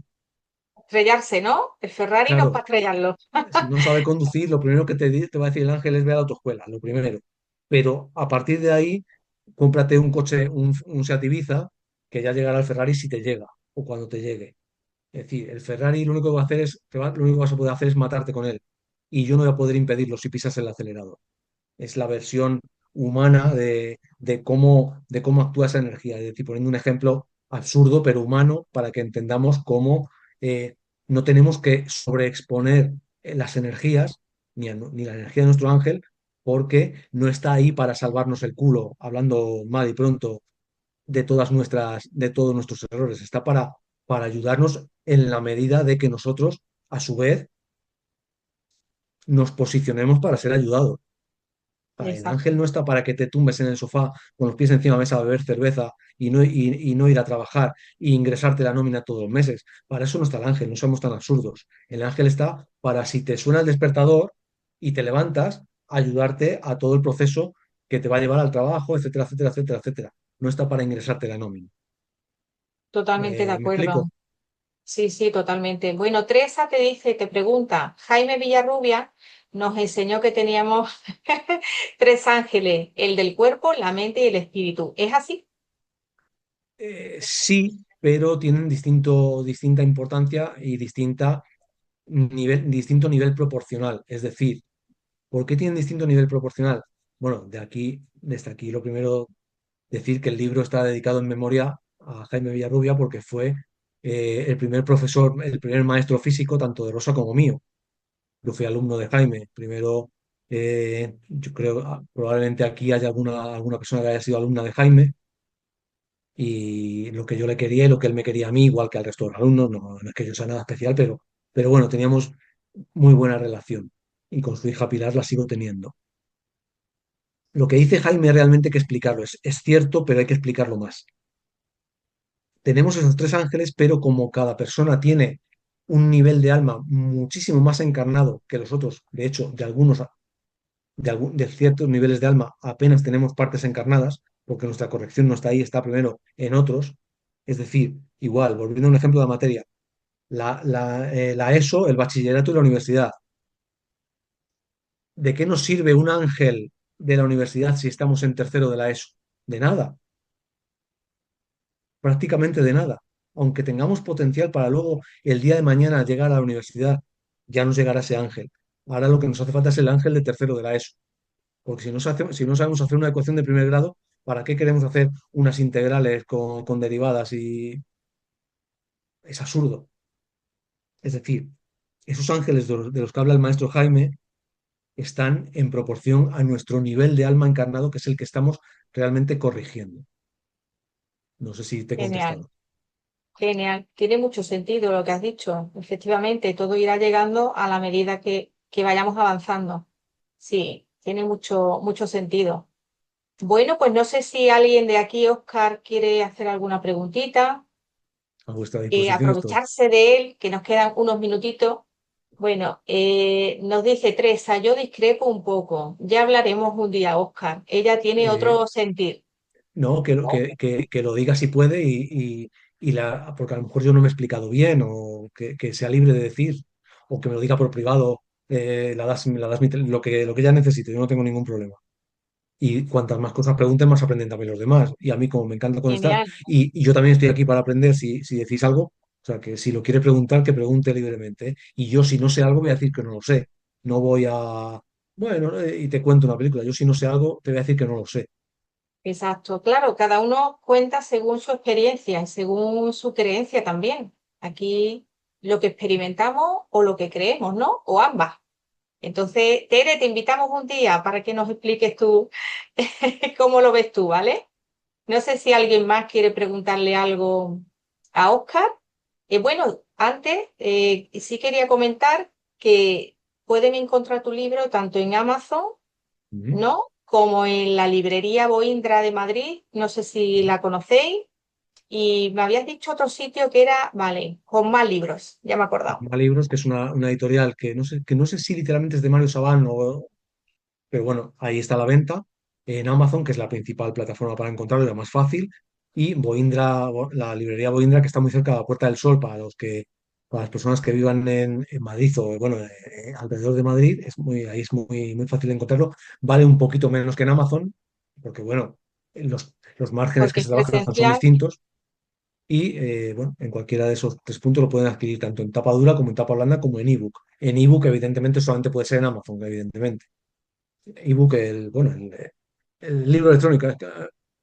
estrellarse, ¿no? El Ferrari no es para Claro, estrellarlo. si no sabe conducir, lo primero que te va a decir el ángel es ve a la autoescuela, lo primero. Pero a partir de ahí, cómprate un coche, un Seat Ibiza, que ya llegará el Ferrari si te llega o cuando te llegue. Es decir, el Ferrari lo único que va a hacer lo único que vas a poder hacer es matarte con él. Y yo no voy a poder impedirlo si pisas el acelerador. Es la versión humana de cómo actúa esa energía. Es decir, poniendo un ejemplo absurdo pero humano para que entendamos cómo no tenemos que sobreexponer las energías, ni la energía de nuestro ángel, porque no está ahí para salvarnos el culo, hablando mal y pronto, de todos nuestros errores. Está para ayudarnos en la medida de que nosotros, a su vez, nos posicionemos para ser ayudados. El ángel Exacto, no está para que te tumbes en el sofá con los pies encima de la mesa a beber cerveza y no ir a trabajar e ingresarte la nómina todos los meses. Para eso no está el ángel, no somos tan absurdos. El ángel está para si te suena el despertador y te levantas, ayudarte a todo el proceso que te va a llevar al trabajo, etcétera, etcétera, etcétera, etcétera. No está para ingresarte la nómina. totalmente de ¿Me acuerdo. explico? Sí, sí, totalmente. Bueno, Teresa te dice, te pregunta, Jaime Villarrubia nos enseñó que teníamos tres ángeles, el del cuerpo, la mente y el espíritu. ¿Es así? Sí, pero tienen distinta importancia y distinto nivel proporcional. Es decir, ¿por qué tienen distinto nivel proporcional? Bueno, desde aquí lo primero, decir que el libro está dedicado en memoria a Jaime Villarrubia porque fue el primer profesor, el primer maestro físico, tanto de Rosa como mío. Yo fui alumno de Jaime. Primero, yo creo, probablemente aquí haya alguna persona que haya sido alumna de Jaime y lo que yo le quería y lo que él me quería a mí, igual que al resto de los alumnos, no es que yo sea nada especial, pero bueno, teníamos muy buena relación y con su hija Pilar la sigo teniendo. Lo que dice Jaime realmente hay que explicarlo. Es cierto, pero hay que explicarlo más. Tenemos esos tres ángeles, pero como cada persona tiene un nivel de alma muchísimo más encarnado que los otros, de hecho, de ciertos niveles de alma apenas tenemos partes encarnadas, porque nuestra corrección no está ahí, está primero en otros. Es decir, igual, volviendo a un ejemplo de la materia, la ESO, el bachillerato y la universidad. ¿De qué nos sirve un ángel de la universidad si estamos en tercero de la ESO? De nada, prácticamente de nada. Aunque tengamos potencial para luego el día de mañana llegar a la universidad, ya nos llegará ese ángel. Ahora lo que nos hace falta es el ángel de tercero de la ESO. Porque si no sabemos hacer una ecuación de primer grado, ¿para qué queremos hacer unas integrales con derivadas? Y es absurdo. Es decir, esos ángeles de los que habla el maestro Jaime están en proporción a nuestro nivel de alma encarnado, que es el que estamos realmente corrigiendo. No sé si te he Genial, contestado. genial. Tiene mucho sentido lo que has dicho. Efectivamente, todo irá llegando a la medida que vayamos avanzando. Sí, tiene mucho, mucho sentido. Bueno, pues no sé si alguien de aquí, Oscar, quiere hacer alguna preguntita, A vuestra disposición estoy. aprovecharse de él, que nos quedan unos minutitos. Bueno, nos dice Teresa, yo discrepo un poco. Ya hablaremos un día, Oscar. Ella tiene Eh, otro sentir. no, que lo diga si puede porque a lo mejor yo no me he explicado bien o que sea libre de decir o que me lo diga por privado, lo que ella necesite, yo no tengo ningún problema. Y cuantas más cosas pregunten, más aprenden también los demás. Y a mí, como me encanta contestar, Genial. y yo también estoy aquí para aprender si decís algo, o sea, que si lo quiere preguntar, que pregunte libremente, ¿eh? Y yo, si no sé algo, voy a decir que no lo sé. No voy a, bueno, y te cuento una película. Yo, si no sé algo, te voy a decir que no lo sé. Exacto. Claro, cada uno cuenta según su experiencia y según su creencia también. Aquí lo que experimentamos o lo que creemos, ¿no? O ambas. Entonces, Tere, te invitamos un día para que nos expliques tú cómo lo ves tú, ¿vale? No sé si alguien más quiere preguntarle algo a Oscar. Bueno, antes sí quería comentar que pueden encontrar tu libro tanto en Amazon, Ujú. ¿no? Como en la librería Boindra de Madrid. No sé si la conocéis. Y me habías dicho otro sitio que era, vale, con más libros. Ya me he acordado. Gama Libros, que es una editorial que no sé si literalmente es de Mario Sabán, pero bueno, ahí está a la venta en Amazon, que es la principal plataforma para encontrarlo, la más fácil, y la librería Boindra, que está muy cerca de la Puerta del Sol, para las personas que vivan en Madrid o bueno, alrededor de Madrid, ahí es muy, muy fácil de encontrarlo. Vale un poquito menos que en Amazon, porque bueno, los márgenes que Porque se es trabajan son presencial. distintos. Y bueno, en cualquiera de esos tres puntos lo pueden adquirir tanto en tapa dura como en tapa blanda como en ebook. En ebook, evidentemente, solamente puede ser en Amazon, evidentemente. Ebook, el libro electrónico. Es que,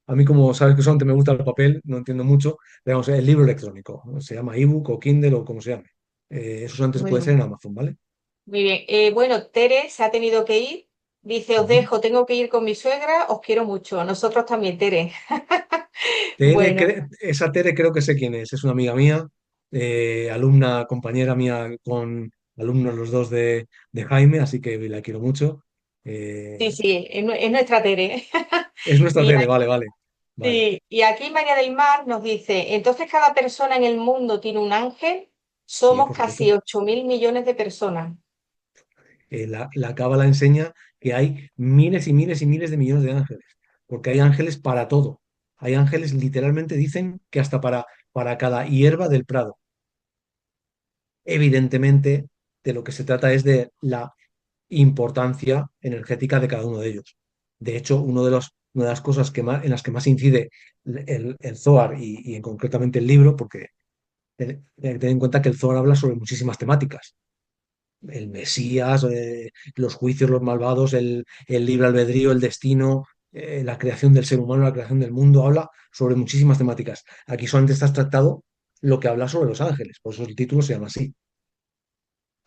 a mí, como sabes que solamente me gusta el papel, no entiendo mucho. Pero vamos, el libro electrónico, ¿no? Se llama ebook o Kindle o como se llame. Eso solamente Muy puede ser bien. en Amazon, ¿vale? Muy bien. Bueno, Tere se ha tenido que ir. Dice, os Ujú. dejo, tengo que ir con mi suegra, os quiero mucho. Nosotros también, Tere. Tere, Bueno, esa Tere creo que sé quién es una amiga mía, alumna, compañera mía con alumnos los dos de Jaime, así que la quiero mucho. sí, Eh, sí, es nuestra Tere. es nuestra Y Tere, vale, vale, vale. sí, y aquí María del Mar nos dice, entonces cada persona en el mundo tiene un ángel, Sí, somos por casi supuesto. 8.000 millones de personas. La Cábala enseña que hay miles y miles y miles de millones de ángeles, porque hay ángeles para todo. Hay ángeles, literalmente dicen que hasta para cada hierba del prado. Evidentemente, de lo que se trata es de la importancia energética de cada uno de ellos. De hecho, una de las cosas en las que más incide el Zohar y en concretamente el libro, porque hay que tener en cuenta que el Zohar habla sobre muchísimas temáticas. El Mesías, los juicios, los malvados, el libre albedrío, el destino, la creación del ser humano, la creación del mundo, habla sobre muchísimas temáticas. Aquí solamente está tratado lo que habla sobre los ángeles, por eso el título se llama así.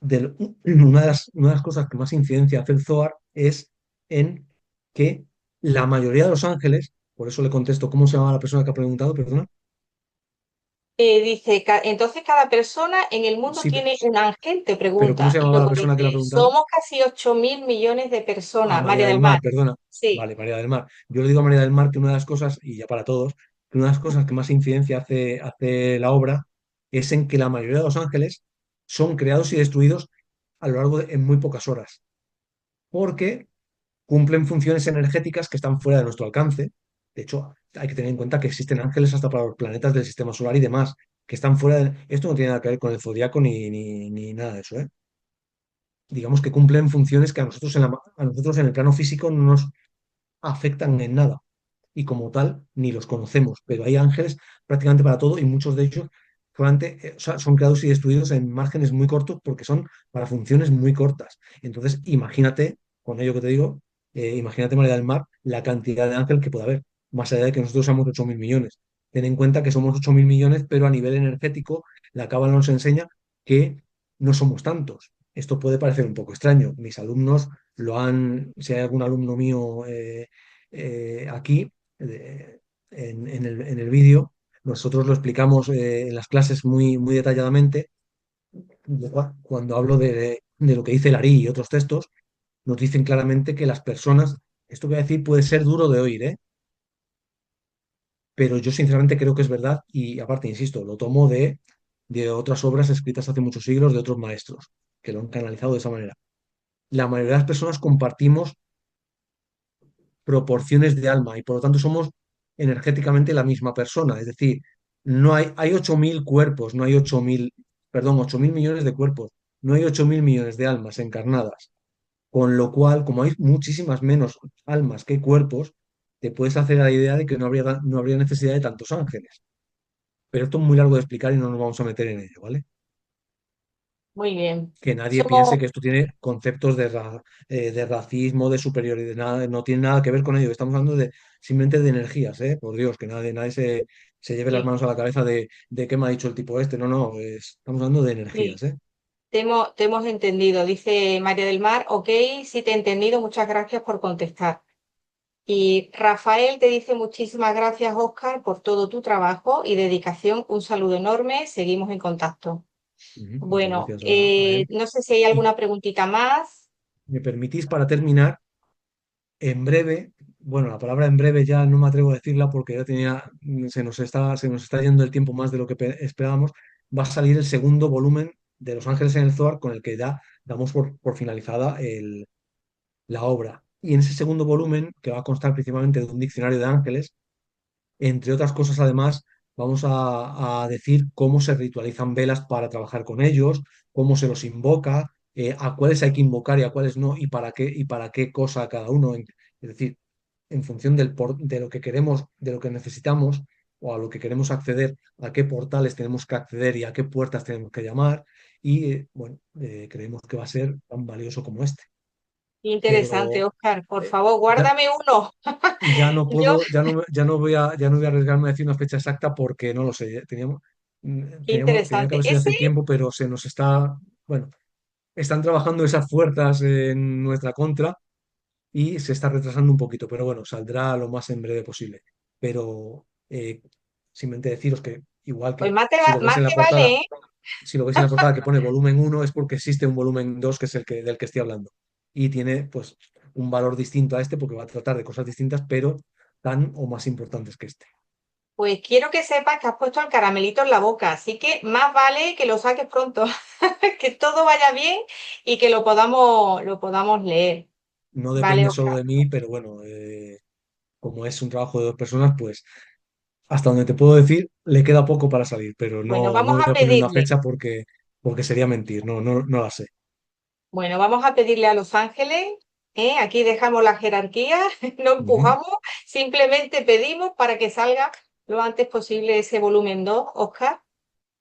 Una de las cosas que más incidencia hace el Zohar es en que la mayoría de los ángeles, por eso le contesto cómo se llama la persona que ha preguntado, perdona. Dice, entonces cada persona en el mundo Sí, tiene un ángel, te pero ¿cómo pregunta, se y llamaba la luego persona que le ha dice, preguntado? somos casi 8.000 millones de A personas, María María del del Mar, Mar. perdona. Sí, Vale, María del Mar. Yo le digo a María del Mar que una de las cosas, y ya para todos, que una de las cosas que más incidencia hace la obra es en que la mayoría de los ángeles son creados y destruidos en muy pocas horas, porque cumplen funciones energéticas que están fuera de nuestro alcance. De hecho, hay que tener en cuenta que existen ángeles hasta para los planetas del sistema solar y demás, que están fuera de... Esto no tiene nada que ver con el zodiaco ni nada de eso, ¿eh? Digamos que cumplen funciones que a nosotros en el plano físico no nos afectan en nada y como tal ni los conocemos, pero hay ángeles prácticamente para todo y muchos de ellos o sea, son creados y destruidos en márgenes muy cortos porque son para funciones muy cortas. Entonces, imagínate, con ello que te digo, imagínate, María del Mar, la cantidad de ángeles que puede haber, más allá de que nosotros somos 8.000 millones. Ten en cuenta que somos 8.000 millones, pero a nivel energético, la Cábala nos enseña que no somos tantos. Esto puede parecer un poco extraño. Mis alumnos si hay algún alumno mío aquí en el vídeo, nosotros lo explicamos en las clases muy, muy detalladamente. Cuando hablo de lo que dice Larí y otros textos, nos dicen claramente que las personas, esto que voy a decir puede ser duro de oír, pero yo sinceramente creo que es verdad y aparte, insisto, lo tomo de otras obras escritas hace muchos siglos de otros maestros que lo han canalizado de esa manera. La mayoría de las personas compartimos proporciones de alma y por lo tanto somos energéticamente la misma persona. Es decir, hay 8.000 cuerpos, no hay 8.000, perdón, 8.000 millones de cuerpos, no hay 8.000 millones de almas encarnadas. Con lo cual, como hay muchísimas menos almas que cuerpos, te puedes hacer la idea de que no habría necesidad de tantos ángeles. Pero esto es muy largo de explicar y no nos vamos a meter en ello, ¿vale? Muy bien. Que nadie piense Somos, que esto tiene conceptos de racismo, de superioridad, de nada, no tiene nada que ver con ello. Estamos hablando simplemente de energías, ¿eh? Por Dios, que nadie se lleve las sí, manos a la cabeza de qué me ha dicho el tipo este. No, no, estamos hablando de sí, energías, ¿eh? te hemos entendido, dice María del Mar. Ok, sí te he entendido, muchas gracias por contestar. Y Rafael te dice muchísimas gracias, Oscar, por todo tu trabajo y dedicación. Un saludo enorme, seguimos en contacto. Ujú, muchas Bueno, gracias a él. no sé si hay Y alguna preguntita más. me permitís para terminar, en breve, bueno, la palabra en breve ya no me atrevo a decirla porque se nos está yendo el tiempo más de lo que esperábamos. Va a salir el segundo volumen de Los Ángeles en el Zohar con el que ya damos por finalizada la obra. Y en ese segundo volumen, que va a constar principalmente de un diccionario de ángeles, entre otras cosas, además, vamos a decir cómo se ritualizan velas para trabajar con ellos, cómo se los invoca, a cuáles hay que invocar y a cuáles no, y para qué cosa cada uno. Es decir, en función de lo que queremos, de lo que necesitamos o a lo que queremos acceder, a qué portales tenemos que acceder y a qué puertas tenemos que llamar. Y bueno, creemos que va a ser tan valioso como este. Interesante, Pero Oscar. Por favor, ya, guárdame uno. ya no Yo, puedo, ya no voy a arriesgarme a decir una fecha exacta porque no lo sé. qué Tenía que interesante. haber sido Ese, hace tiempo, pero bueno, están trabajando esas fuerzas en nuestra contra y se está retrasando un poquito, pero bueno, saldrá lo más en breve posible. Pero simplemente deciros que igual pues que si lo veis más en la te portada, vale, ¿eh? si lo veis en la portada que pone volumen uno es porque existe un volumen 2 que es del que estoy hablando. Y tiene pues un valor distinto a este porque va a tratar de cosas distintas, pero tan o más importantes que este. Pues quiero que sepas que has puesto el caramelito en la boca, así que más vale que lo saques pronto, que todo vaya bien y que lo podamos leer. No Vale, depende solo Oscar. de mí, pero bueno, como es un trabajo de dos personas, pues hasta donde te puedo decir, le queda poco para salir, pero Bueno, no vamos voy a a poner una pedirle. fecha porque sería mentir, no, no, no la sé. Bueno, vamos a pedirle a Los Ángeles, ¿eh? Aquí dejamos la jerarquía, no Ujú. empujamos, simplemente pedimos para que salga lo antes posible ese volumen 2, Oscar.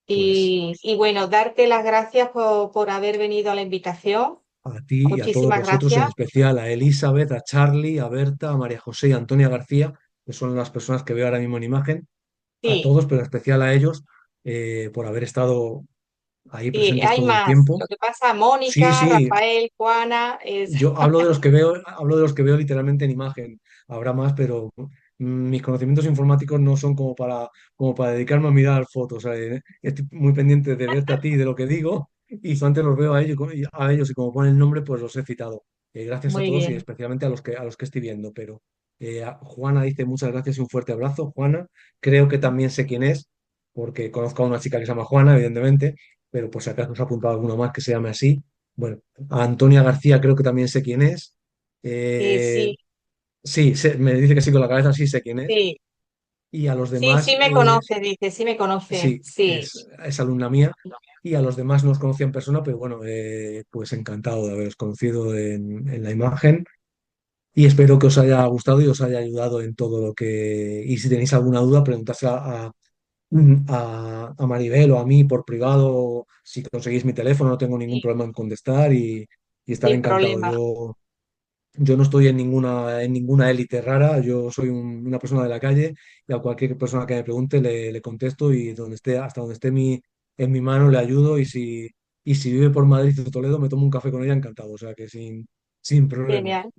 Pues Y bueno, darte las gracias por haber venido a la invitación. a ti y a todos Muchísimas vosotros, en gracias. especial a Elizabeth, a Charlie, a Berta, a María José y a Antonia García, que son las personas que veo ahora mismo en imagen, a Sí, todos, pero en especial a ellos, por haber estado ahí sí, presentes hay todo el más. tiempo. Lo que pasa, Sí, Mónica, sí, Rafael, Juana, es... yo hablo de los que veo literalmente en imagen. Habrá más, pero mis conocimientos informáticos no son como para dedicarme a mirar fotos. Estoy muy pendiente de verte a ti y de lo que digo, y solamente los veo a ellos y como pone el nombre, pues los he citado. Gracias a Muy todos y bien. especialmente a los que estoy viendo. Pero Juana dice muchas gracias y un fuerte abrazo. Juana, creo que también sé quién es, porque conozco a una chica que se llama Juana, evidentemente, pero por si acaso os ha apuntado alguno más que se llame así. Bueno, a Antonia García creo que también sé quién es. Eh, Sí, sí, me dice que sí con la cabeza, sí sé quién es. sí, Y a los sí, demás, sí me conoce, dice, sí me conoce, sí, sí. es alumna mía. Y a los demás no os conocía en persona, pero bueno, pues encantado de haberos conocido en la imagen. Y espero que os haya gustado y os haya ayudado en todo lo que... Y si tenéis alguna duda, preguntársela a Maribel o a mí por privado. Si conseguís mi teléfono, no tengo ningún Sí, problema en contestar y estaré sin encantado. problema. Yo no estoy en ninguna élite rara, yo soy una persona de la calle y a cualquier persona que me pregunte le contesto y hasta donde esté en mi mano le ayudo y si vive por Madrid o Toledo, me tomo un café con ella encantado, o sea que sin problema. Genial.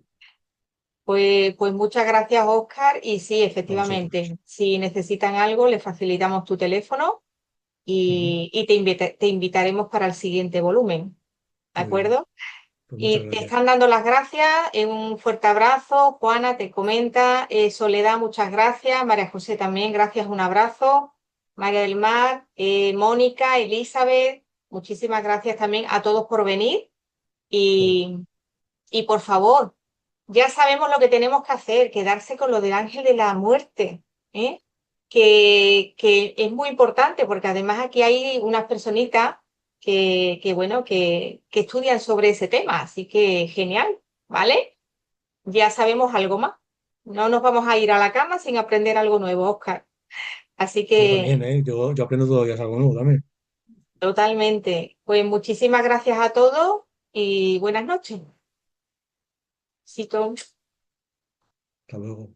Pues muchas gracias, Oscar. Y sí, A vosotros. efectivamente, si necesitan algo, les facilitamos tu teléfono Ujú. y te invitaremos para el siguiente volumen. ¿De Muy bien, acuerdo? pues muchas Y te gracias. están dando las gracias. Un fuerte abrazo. Juana te comenta. Soledad, muchas gracias. María José también, gracias. Un abrazo. María del Mar, Mónica, Elizabeth, muchísimas gracias también a todos por venir. Bueno, Y, y por favor, ya sabemos lo que tenemos que hacer, quedarse con lo del ángel de la muerte, ¿eh? Que es muy importante porque además aquí hay unas personitas bueno, que estudian sobre ese tema, así que genial, ¿vale? Ya sabemos algo más. No nos vamos a ir a la cama sin aprender algo nuevo, Oscar. Así yo también, que ¿eh? Yo aprendo todos los días algo nuevo también. totalmente. Pues muchísimas gracias a todos y buenas noches. Besito. Hasta luego.